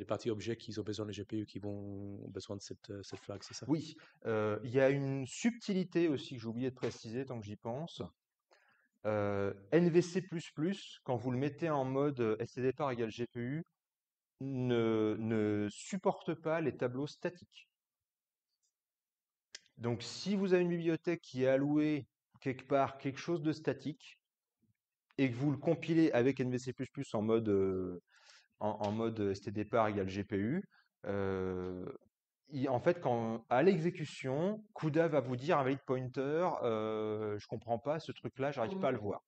parties objets qui ont besoin de GPU qui vont besoin de cette flag, c'est ça? oui. Il y a une subtilité aussi que j'ai oublié de préciser tant que j'y pense. NVC++, quand vous le mettez en mode stdpar égale GPU, ne supporte pas les tableaux statiques. Donc, si vous avez une bibliothèque qui est allouée quelque part quelque chose de statique et que vous le compilez avec NVC++ en mode stdpar égale GPU, euh, en fait, à l'exécution, CUDA va vous dire un valid pointer, je comprends pas ce truc-là, j'arrive pas à le voir.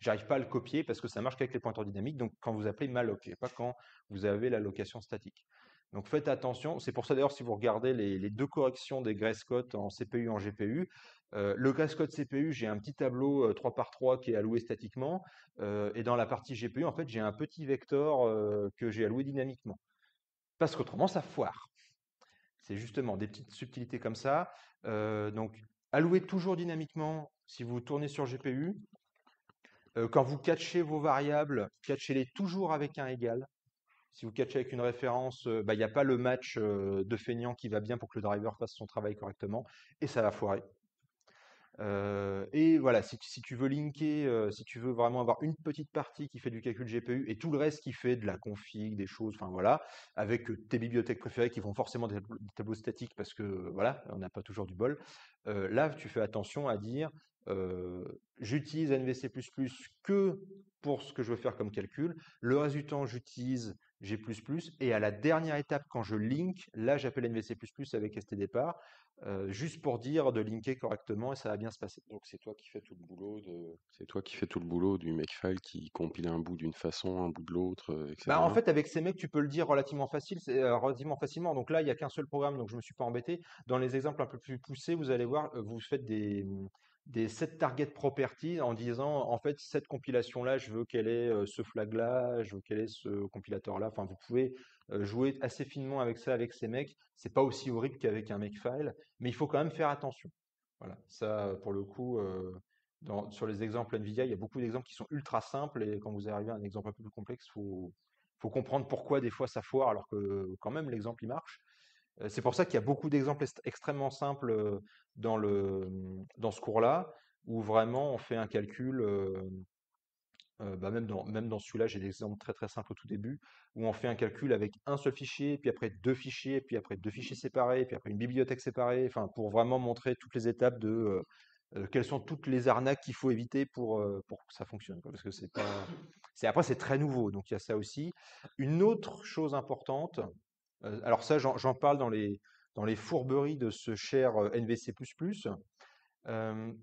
J'arrive pas à le copier parce que ça marche qu'avec les pointeurs dynamiques, donc quand vous appelez malloc, et pas quand vous avez l'allocation statique. Donc faites attention, c'est pour ça d'ailleurs si vous regardez les deux corrections des Grayscott en CPU et en GPU, le Grayscott CPU, j'ai un petit tableau 3 par 3 qui est alloué statiquement, et dans la partie GPU, en fait, j'ai un petit vecteur que j'ai alloué dynamiquement. Parce qu'autrement, ça foire. C'est justement des petites subtilités comme ça. Donc, allouez toujours dynamiquement si vous tournez sur GPU. Quand vous catchez vos variables, catchez-les toujours avec un égal. Si vous catchez avec une référence, il n'y a pas le match de feignant qui va bien pour que le driver fasse son travail correctement, et ça va foirer. Et voilà, si tu veux linker, si tu veux vraiment avoir une petite partie qui fait du calcul GPU et tout le reste qui fait de la config, des choses, enfin voilà, avec tes bibliothèques préférées qui font forcément des tableaux statiques parce que voilà, on n'a pas toujours du bol. Là, tu fais attention à dire, j'utilise NVC++ que pour ce que je veux faire comme calcul. Le reste du temps, j'utilise G++. Et à la dernière étape, quand je link, là, j'appelle NVC++ avec stdpar, juste pour dire de linker correctement et ça va bien se passer. Donc c'est toi qui fais tout le boulot c'est toi qui fais tout le boulot du makefile qui compile un bout d'une façon, un bout de l'autre, En etc. fait, avec ces mecs, tu peux le dire relativement facilement. Donc là, il n'y a qu'un seul programme, donc je ne me suis pas embêté. Dans les exemples un peu plus poussés, vous allez voir, vous faites des set target properties en disant, en fait, cette compilation-là, je veux qu'elle ait ce flag-là, je veux qu'elle ait ce compilateur-là. Enfin, vous pouvez jouer assez finement avec ça, avec ces mecs. C'est pas aussi horrible qu'avec un makefile, mais il faut quand même faire attention. Voilà, ça, pour le coup, sur les exemples NVIDIA, il y a beaucoup d'exemples qui sont ultra simples et quand vous arrivez à un exemple un peu plus complexe, faut comprendre pourquoi des fois ça foire alors que quand même l'exemple il marche. C'est pour ça qu'il y a beaucoup d'exemples extrêmement simples dans ce cours-là où vraiment on fait un calcul. Même dans celui-là, j'ai des exemples très très simples au tout début où on fait un calcul avec un seul fichier, puis après deux fichiers, puis après deux fichiers séparés, puis après une bibliothèque séparée, enfin pour vraiment montrer toutes les étapes quelles sont toutes les arnaques qu'il faut éviter pour que ça fonctionne, quoi, parce que après, c'est très nouveau, donc il y a ça aussi. Une autre chose importante, alors ça, j'en parle dans les fourberies de ce cher NVC++. euh,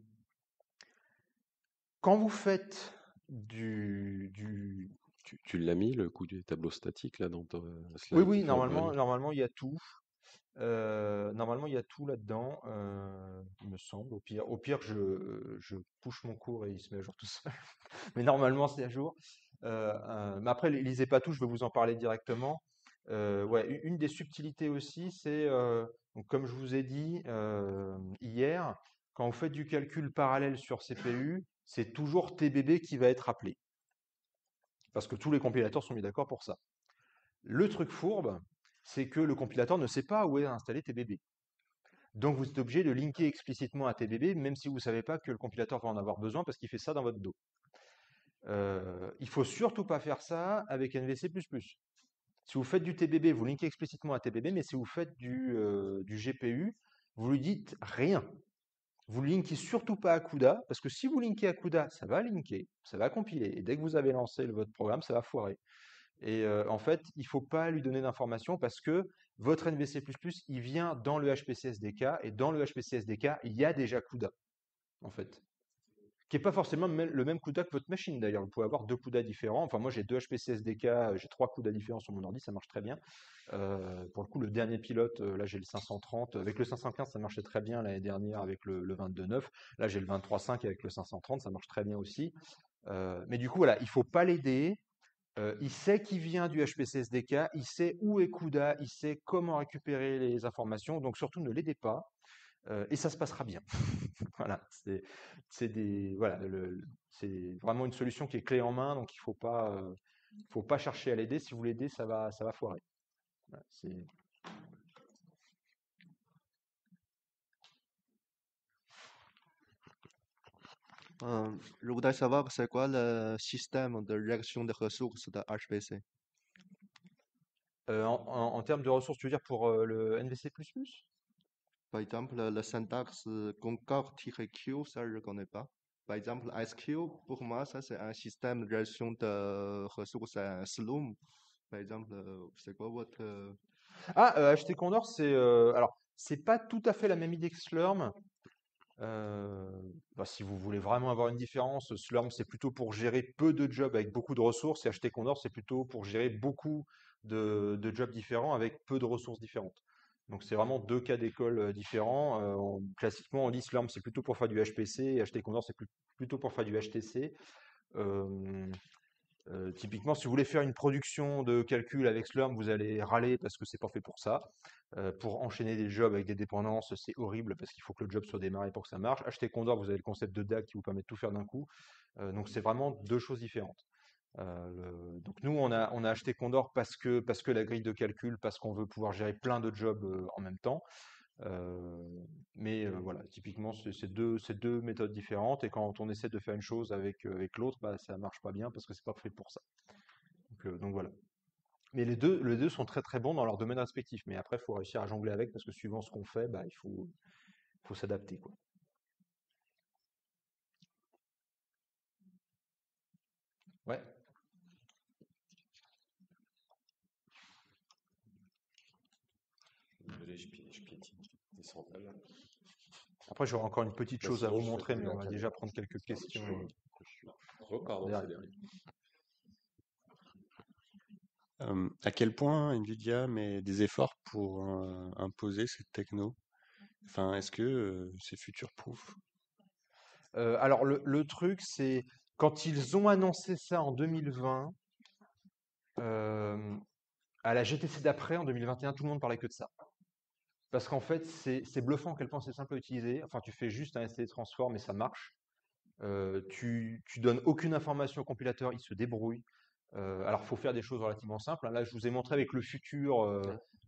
Quand vous faites du. Tu l'as mis, le coup du tableau statique, là, dans ton Oui, slide oui, favori? normalement, il y a tout. Normalement, il y a tout là-dedans, il me semble. Au pire, je push mon cours et il se met à jour tout seul. Mais normalement, c'est à jour. Mais après, lisez pas tout, je vais vous en parler directement. Ouais, une des subtilités aussi, c'est, donc comme je vous ai dit hier, quand vous faites du calcul parallèle sur CPU, c'est toujours TBB qui va être appelé. Parce que tous les compilateurs sont mis d'accord pour ça. Le truc fourbe, c'est que le compilateur ne sait pas où est installé TBB. Donc vous êtes obligé de linker explicitement à TBB, même si vous ne savez pas que le compilateur va en avoir besoin parce qu'il fait ça dans votre dos. Il faut surtout pas faire ça avec NVC++. Si vous faites du TBB, vous linkez explicitement à TBB, mais si vous faites du GPU, vous lui dites rien. Vous linkez surtout pas à CUDA, parce que si vous linkez à CUDA, ça va linker, ça va compiler, et dès que vous avez lancé votre programme, ça va foirer. Et en fait, il ne faut pas lui donner d'informations parce que votre NVC++, il vient dans le HPC SDK, et dans le HPC SDK, il y a déjà CUDA, en fait. Qui n'est pas forcément le même CUDA que votre machine, d'ailleurs. Vous pouvez avoir deux CUDA différents. Enfin, moi, j'ai deux HPC SDK, j'ai trois CUDA différents sur mon ordi, ça marche très bien. Pour le coup, le dernier pilote, là, j'ai le 530. Avec le 515, ça marchait très bien l'année dernière avec le 22.9. Là, j'ai le 23.5 avec le 530, ça marche très bien aussi. Mais du coup, voilà, il ne faut pas l'aider. Il sait qui vient du HPC SDK, il sait où est CUDA, il sait comment récupérer les informations, donc surtout ne l'aidez pas, et ça se passera bien. Voilà, voilà, c'est vraiment une solution qui est clé en main, donc il faut pas chercher à l'aider. Si vous l'aidez, ça va foirer. Voilà, Je voudrais savoir c'est quoi le système de gestion des ressources de HPC. en termes de ressources, tu veux dire pour le NVC++? Par exemple, le syntaxe Concorde-Q, ça je ne connais pas. Par exemple, SQ, pour moi, ça c'est un système de gestion de ressources Slurm. Par exemple, c'est quoi votre... Ah, HT Condor, alors, c'est pas tout à fait la même idée que Slurm. Bah, si vous voulez vraiment avoir une différence, Slurm, c'est plutôt pour gérer peu de jobs avec beaucoup de ressources, et HT Condor, c'est plutôt pour gérer beaucoup de jobs différents avec peu de ressources différentes. Donc, c'est vraiment deux cas d'école différents. Classiquement, on dit Slurm, c'est plutôt pour faire du HPC, et HT Condor, c'est plutôt pour faire du HTC. Euh, Typiquement, si vous voulez faire une production de calcul avec Slurm, vous allez râler parce que c'est pas fait pour ça. Pour enchaîner des jobs avec des dépendances, c'est horrible parce qu'il faut que le job soit démarré pour que ça marche. HT Condor, vous avez le concept de DAG qui vous permet de tout faire d'un coup. Donc c'est vraiment deux choses différentes. Donc nous, on a acheté Condor parce que la grille de calcul, parce qu'on veut pouvoir gérer plein de jobs en même temps. Mais voilà, typiquement, c'est deux méthodes différentes. Et quand on essaie de faire une chose avec l'autre, bah, ça marche pas bien parce que c'est pas fait pour ça. Donc voilà. Mais les deux sont très très bons dans leur domaine respectif. Mais après, il faut réussir à jongler avec parce que suivant ce qu'on fait, bah, il faut s'adapter, quoi. Ouais. Désolé, je piétine. Des sandales. Après, j'aurai encore une petite Bah, chose à sinon, vous je fais montrer, tomber mais on la va caméra. déjà prendre quelques Faire des questions. choses que je suis. Oh, pardon, c'est derrière. derrière. À quel point Nvidia met des efforts pour imposer cette techno? Enfin, est-ce que c'est future-proof? Alors, le truc, c'est quand ils ont annoncé ça en 2020, euh, à la GTC d'après, en 2021, tout le monde parlait que de ça. Parce qu'en fait, c'est bluffant à quel point c'est simple à utiliser. Enfin, tu fais juste un STD transform et ça marche. Tu donnes aucune information au compilateur, il se débrouille. Alors, il faut faire des choses relativement simples, hein. Là, je vous ai montré avec le futur,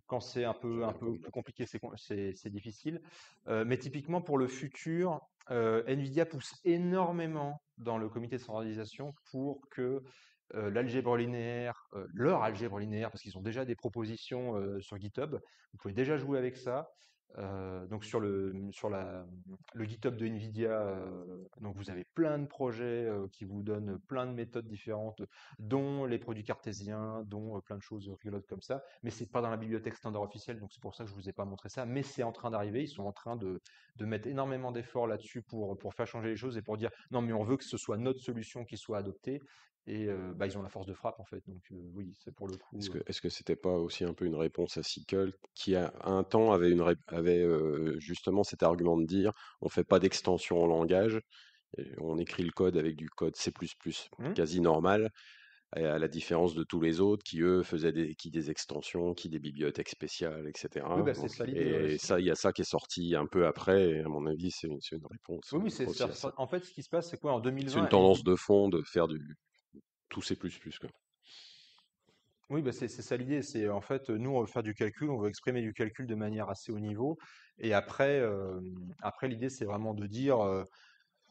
quand c'est un peu plus compliqué, c'est difficile. Mais typiquement, pour le futur, NVIDIA pousse énormément dans le comité de standardisation pour que l'algèbre linéaire, leur algèbre linéaire, parce qu'ils ont déjà des propositions sur GitHub, vous pouvez déjà jouer avec ça. Donc le GitHub de NVIDIA, donc vous avez plein de projets qui vous donnent plein de méthodes différentes, dont les produits cartésiens, dont plein de choses rigolotes comme ça. Mais c'est pas dans la bibliothèque standard officielle, donc c'est pour ça que je vous ai pas montré ça. Mais c'est en train d'arriver. Ils sont en train de mettre énormément d'efforts là-dessus pour faire changer les choses et pour dire non, mais on veut que ce soit notre solution qui soit adoptée. Et bah, ils ont la force de frappe en fait. Donc oui, c'est pour le coup. Est-ce que c'était pas aussi un peu une réponse à Sickle qui à un temps avait justement cet argument de dire on fait pas d'extension au langage, et on écrit le code avec du code C++ Hmm. quasi normal, à la différence de tous les autres qui eux faisaient des extensions, qui des bibliothèques spéciales, etc. Oui, bah, c'est Donc, ça l'idée. Ouais. et ça, il y a ça qui est sorti un peu après, et à mon avis, c'est une réponse Oui, oui, c'est aussi à ça. en fait ce qui se passe, c'est quoi en C'est 2020, une tendance de fond de faire tout C++, quoi. Oui, bah, c'est ça l'idée. C'est en fait, nous, on veut faire du calcul, on veut exprimer du calcul de manière assez haut niveau. Et après l'idée, c'est vraiment de dire,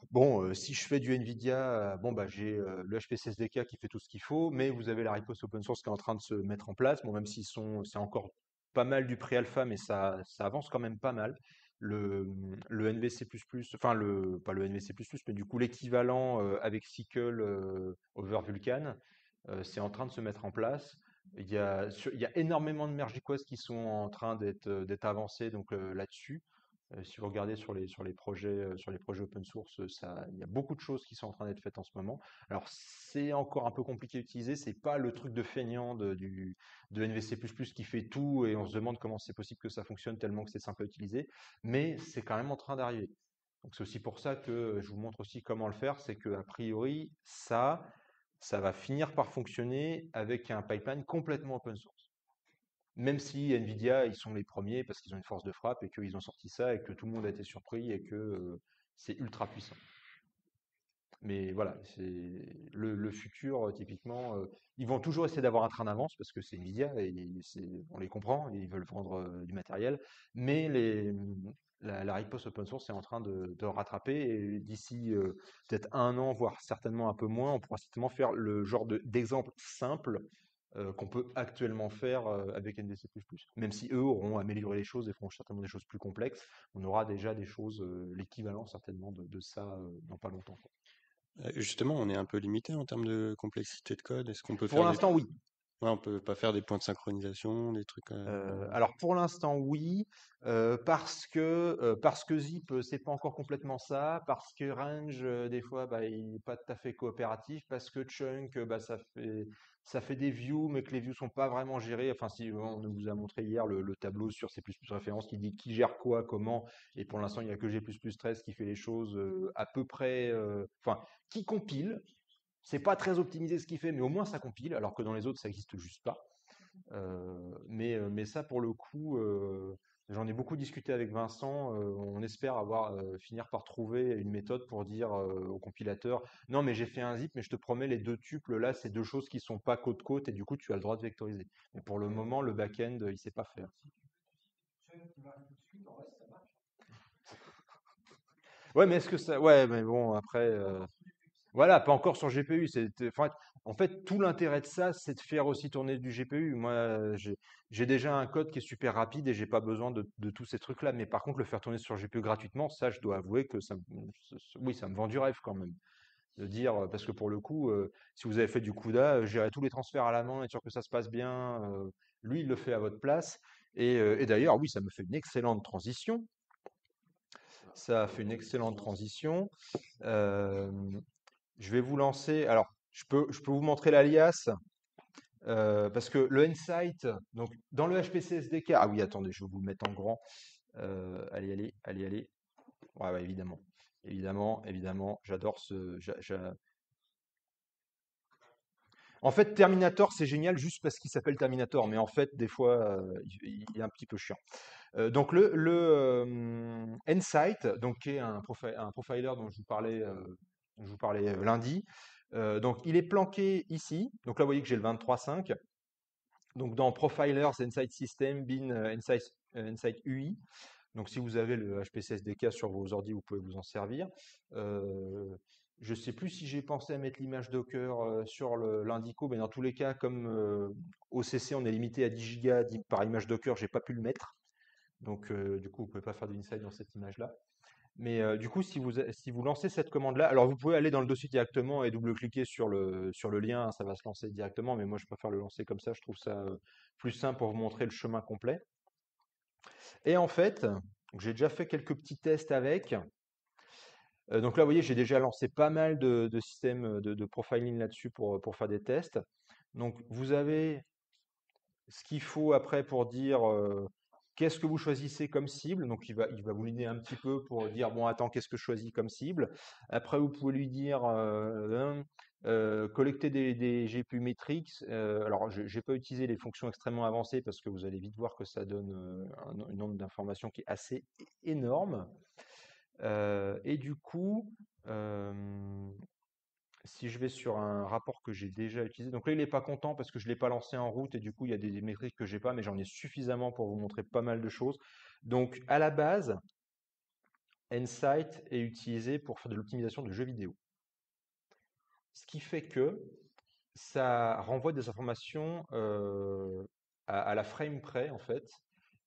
bon, si je fais du NVIDIA, bon, bah, j'ai le HPC SDK qui fait tout ce qu'il faut, mais vous avez la riposte open source qui est en train de se mettre en place. Bon, même c'est encore pas mal du pré-alpha, mais ça avance quand même pas mal. Le NVC++, enfin, pas le NVC++, mais du coup, l'équivalent avec SQL over Vulkan, c'est en train de se mettre en place. Il y a énormément de merge requests qui sont en train d'être avancés donc là-dessus. Si vous regardez sur les projets open source, il y a beaucoup de choses qui sont en train d'être faites en ce moment. Alors c'est encore un peu compliqué à utiliser, c'est pas le truc de feignant de NVC++ qui fait tout et on se demande comment c'est possible que ça fonctionne tellement que c'est simple à utiliser, mais c'est quand même en train d'arriver. Donc c'est aussi pour ça que je vous montre aussi comment le faire, c'est que a priori ça va finir par fonctionner avec un pipeline complètement open source. Même si Nvidia, ils sont les premiers parce qu'ils ont une force de frappe et qu'ils ont sorti ça et que tout le monde a été surpris et que c'est ultra puissant. Mais voilà, c'est le futur, typiquement. Ils vont toujours essayer d'avoir un train d'avance parce que c'est Nvidia et on les comprend, et ils veulent vendre du matériel. Mais la riposte open source est en train de rattraper et d'ici peut-être un an, voire certainement un peu moins, on pourra certainement faire le genre d'exemple simple qu'on peut actuellement faire avec NVC++. Même si eux auront amélioré les choses et feront certainement des choses plus complexes, on aura déjà des choses, l'équivalent certainement de ça dans pas longtemps. Justement, on est un peu limité en termes de complexité de code. Est-ce qu'on peut Pour faire des... l'instant, oui. Ouais, on peut pas faire des points de synchronisation, des trucs... Alors pour l'instant, oui, parce que Zip, c'est pas encore complètement ça, parce que Range, des fois, bah, il n'est pas tout à fait coopératif, parce que Chunk, bah, ça fait des views, mais que les views sont pas vraiment gérées. Enfin, si on vous a montré hier le tableau sur C++ référence qui dit qui gère quoi, comment, et pour l'instant, il n'y a que G++13 qui fait les choses à peu près, enfin, qui compile. C'est pas très optimisé ce qu'il fait, mais au moins ça compile, alors que dans les autres, ça n'existe juste pas. Mais ça, pour le coup, j'en ai beaucoup discuté avec Vincent. On espère finir par trouver une méthode pour dire au compilateur, non, mais j'ai fait un zip, mais je te promets, les deux tuples, là, c'est deux choses qui sont pas côte-côte, et du coup, tu as le droit de vectoriser. Mais pour le moment, le back-end, il sait pas faire. Ouais, mais est-ce que ça. Ouais, mais bon, après. Voilà, pas encore sur GPU. En fait, tout l'intérêt de ça, c'est de faire aussi tourner du GPU. Moi, j'ai déjà un code qui est super rapide et j'ai pas besoin de tous ces trucs-là. Mais par contre, le faire tourner sur GPU gratuitement, ça, je dois avouer que oui, ça me vend du rêve quand même. De dire, parce que pour le coup, si vous avez fait du CUDA, gérer tous les transferts à la main, être sûr que ça se passe bien, lui, il le fait à votre place. Et d'ailleurs, oui, ça me fait une excellente transition. Ça a fait une excellente transition. Euh, je vais vous lancer. Alors, je peux vous montrer l'alias parce que le Nsight, donc dans le HPC SDK. Ah oui, attendez, je vais vous le mettre en grand. Allez. Ouais, ouais, évidemment. J'adore En fait, Terminator, c'est génial juste parce qu'il s'appelle Terminator, mais en fait, des fois, il est un petit peu chiant. Donc le Nsight, donc qui est un profiler dont je vous parlais lundi. Donc il est planqué ici. Donc là, vous voyez que j'ai le 23.5. Donc dans Profilers, Nsight System, bin Nsight UI. Donc si vous avez le HPC SDK sur vos ordi, vous pouvez vous en servir. Je ne sais plus si j'ai pensé à mettre l'image Docker sur l'indico, mais dans tous les cas, comme OCC, on est limité à 10 Go par image Docker, j'ai pas pu le mettre. Donc, du coup, vous pouvez pas faire d'inside dans cette image-là. Mais du coup, si vous lancez cette commande-là, alors vous pouvez aller dans le dossier directement et double-cliquer sur le lien, hein, ça va se lancer directement, mais moi je préfère le lancer comme ça, je trouve ça plus simple pour vous montrer le chemin complet. Et en fait, j'ai déjà fait quelques petits tests avec. Donc là, vous voyez, j'ai déjà lancé pas mal de systèmes de profiling là-dessus pour faire des tests. Donc vous avez ce qu'il faut après pour dire qu'est-ce que vous choisissez comme cible. Donc il va vous l'aider un petit peu pour dire bon attends qu'est-ce que je choisis comme cible. Après vous pouvez lui dire collecter des GPU metrics. Alors je n'ai pas utilisé les fonctions extrêmement avancées parce que vous allez vite voir que ça donne un nombre d'informations qui est assez énorme. Et du coup, si je vais sur un rapport que j'ai déjà utilisé, donc là il n'est pas content parce que je ne l'ai pas lancé en route et du coup il y a des métriques que j'ai pas, mais j'en ai suffisamment pour vous montrer pas mal de choses. Donc à la base, Nsight est utilisé pour faire de l'optimisation de jeux vidéo. Ce qui fait que ça renvoie des informations à la frame près en fait,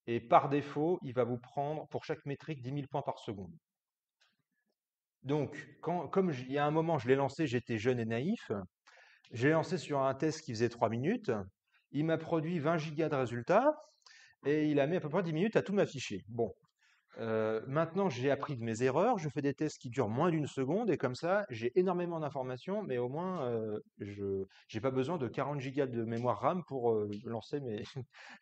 et par défaut il va vous prendre pour chaque métrique 10 000 points par seconde. Donc, comme il y a un moment, je l'ai lancé, j'étais jeune et naïf. J'ai lancé sur un test qui faisait 3 minutes. Il m'a produit 20 gigas de résultats et il a mis à peu près 10 minutes à tout m'afficher. Bon, maintenant j'ai appris de mes erreurs. Je fais des tests qui durent moins d'une seconde et comme ça, j'ai énormément d'informations, mais au moins, je n'ai pas besoin de 40 gigas de mémoire RAM pour lancer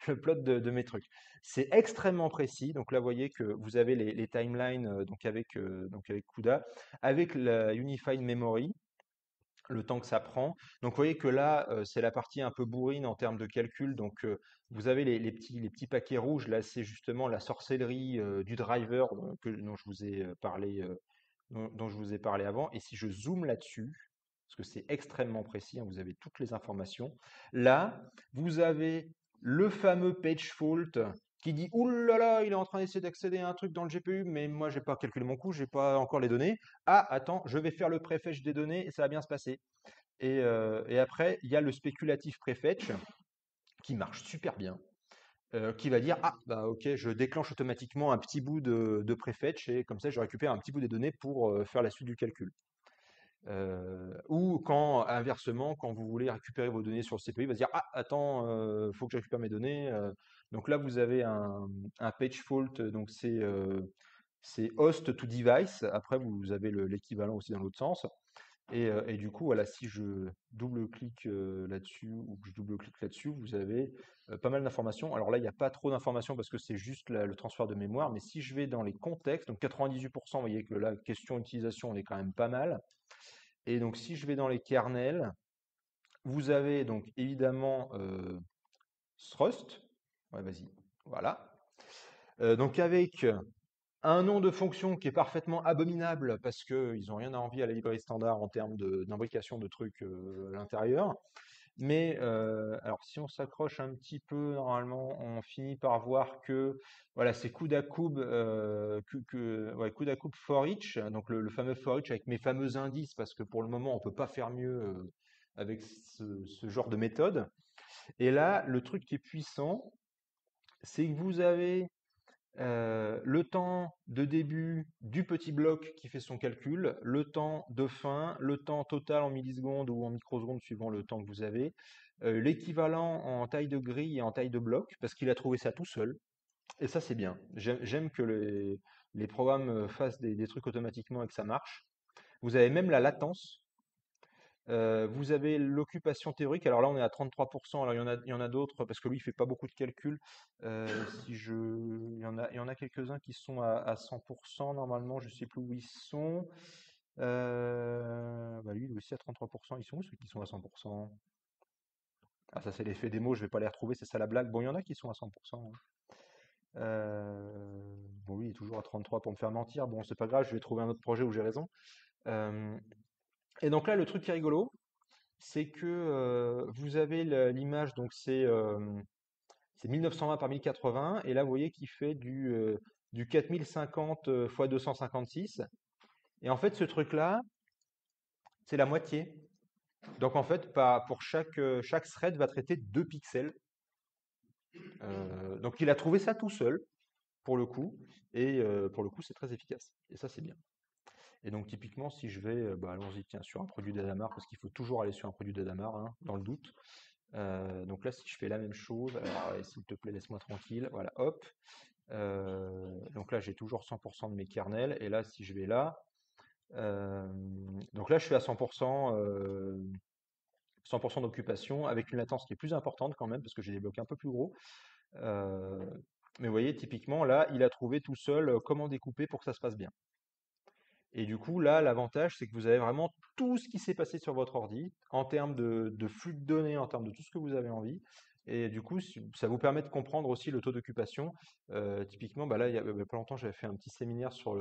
le plot de mes trucs. C'est extrêmement précis. Donc là, vous voyez que vous avez les timelines donc avec CUDA, avec la Unified Memory, le temps que ça prend. Donc vous voyez que là, c'est la partie un peu bourrine en termes de calcul. Donc vous avez les petits paquets rouges. Là, c'est justement la sorcellerie du driver dont je vous ai parlé, dont je vous ai parlé avant. Et si je zoome là-dessus, parce que c'est extrêmement précis, hein, vous avez toutes les informations. Là, vous avez le fameux page fault qui dit ouh là là, il est en train d'essayer d'accéder à un truc dans le GPU, mais moi j'ai pas calculé mon coût, j'ai pas encore les données. Ah, attends, je vais faire le prefetch des données et ça va bien se passer. Et après, il y a le spéculatif prefetch qui marche super bien, qui va dire ah bah ok, je déclenche automatiquement un petit bout de prefetch et comme ça je récupère un petit bout des données pour faire la suite du calcul. Ou quand, inversement, quand vous voulez récupérer vos données sur le CPU, il va se dire ah attends, faut que je récupère mes données. Donc là vous avez un page fault, donc c'est host to device. Après vous avez l'équivalent aussi dans l'autre sens. Et du coup, voilà, si je double-clique là-dessus ou que je double-clique là-dessus, vous avez pas mal d'informations. Alors là, il n'y a pas trop d'informations parce que c'est juste le transfert de mémoire. Mais si je vais dans les contextes, donc 98%, vous voyez que la question utilisation, on est quand même pas mal. Et donc, si je vais dans les kernels, vous avez donc évidemment thrust. Ouais, vas-y. Voilà. Donc, avec un nom de fonction qui est parfaitement abominable parce qu'ils n'ont rien à envier à la librairie standard en termes d'imbrication de trucs à l'intérieur. Mais alors, si on s'accroche un petit peu, normalement, on finit par voir que voilà, c'est CUDA-CUB CUDA-CUB for each, donc le fameux for each avec mes fameux indices, parce que pour le moment, on ne peut pas faire mieux avec ce genre de méthode. Et là, le truc qui est puissant, c'est que vous avez le temps de début du petit bloc qui fait son calcul, le temps de fin, le temps total en millisecondes ou en microsecondes suivant le temps que vous avez, l'équivalent en taille de grille et en taille de bloc, parce qu'il a trouvé ça tout seul. Et ça, c'est bien. J'aime que les programmes fassent des trucs automatiquement et que ça marche. Vous avez même la latence. Vous avez l'occupation théorique. Alors là, on est à 33%. Alors il y en a d'autres parce que lui, il fait pas beaucoup de calculs. Il y en a quelques-uns qui sont à 100% normalement. Je sais plus où ils sont. Bah lui, il est aussi à 33%. Ils sont où ceux qui sont à 100%? Ah, ça, c'est l'effet démo. Je vais pas les retrouver. C'est ça la blague. Bon, il y en a qui sont à 100%. Hein. Bon, lui, il est toujours à 33 pour me faire mentir. Bon, c'est pas grave. Je vais trouver un autre projet où j'ai raison. Et donc là, le truc qui est rigolo, c'est que vous avez l'image, donc c'est 1920 par 1080, et là vous voyez qu'il fait du 4050 x 256. Et en fait, ce truc-là, c'est la moitié. Donc en fait, pour chaque thread va traiter 2 pixels. Donc il a trouvé ça tout seul. pour le coup, pour le coup, c'est très efficace. Et ça, c'est bien. Et donc, typiquement, si je vais, allons-y, tiens, sur un produit d'Adamar, parce qu'il faut toujours aller sur un produit d'Adamar, hein, dans le doute. Donc là, si je fais la même chose, alors, allez, s'il te plaît, laisse-moi tranquille. Voilà, hop. Donc là, j'ai toujours 100% de mes kernels. Et là, si je vais là, donc là, je suis à 100%, 100% d'occupation, avec une latence qui est plus importante quand même, parce que j'ai des blocs un peu plus gros. Euh, mais vous voyez, typiquement, là, il a trouvé tout seul comment découper pour que ça se passe bien. Et du coup, là, l'avantage, c'est que vous avez vraiment tout ce qui s'est passé sur votre ordi, en termes de flux de données, en termes de tout ce que vous avez envie. Et du coup, ça vous permet de comprendre aussi le taux d'occupation. Typiquement, là, il y a pas longtemps, j'avais fait un petit séminaire sur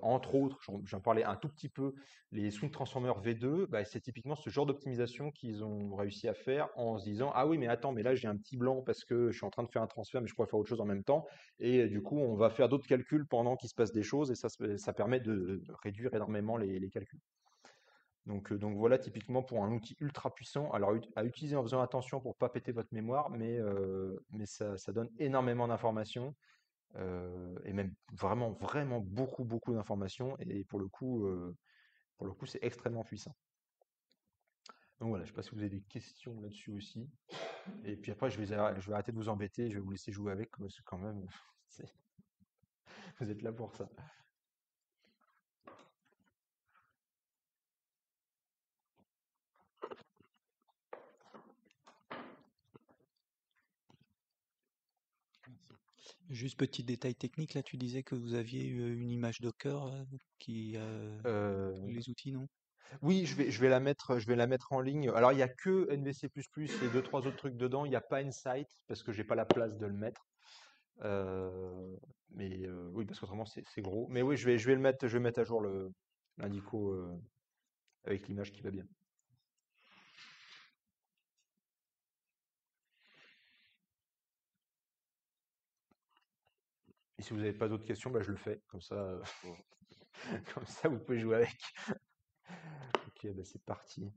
entre autres, j'en parlais un tout petit peu, les swing transformers V2, c'est typiquement ce genre d'optimisation qu'ils ont réussi à faire en se disant, ah oui, mais attends, mais là, j'ai un petit blanc parce que je suis en train de faire un transfert, mais je pourrais faire autre chose en même temps. Et du coup, on va faire d'autres calculs pendant qu'il se passe des choses et ça permet de réduire énormément les calculs. Donc voilà, typiquement pour un outil ultra puissant, alors à utiliser en faisant attention pour pas péter votre mémoire, mais ça donne énormément d'informations et même vraiment, vraiment beaucoup, beaucoup d'informations. Et pour le coup, c'est extrêmement puissant. Donc voilà, je ne sais pas si vous avez des questions là-dessus aussi. Et puis après, je vais arrêter de vous embêter, je vais vous laisser jouer avec, parce que quand même, vous êtes là pour ça. Juste petit détail technique, là tu disais que vous aviez une image Docker qui Euh, les outils, non? Oui, je vais la mettre en ligne. Alors, il n'y a que NVC++ et deux, trois autres trucs dedans. Il n'y a pas Insight parce que j'ai pas la place de le mettre. Mais oui, parce qu'autrement, c'est gros. Mais oui, je vais mettre à jour l'indico avec l'image qui va bien. Et si vous n'avez pas d'autres questions, je le fais. Comme ça, comme ça, vous pouvez jouer avec. Ok, c'est parti.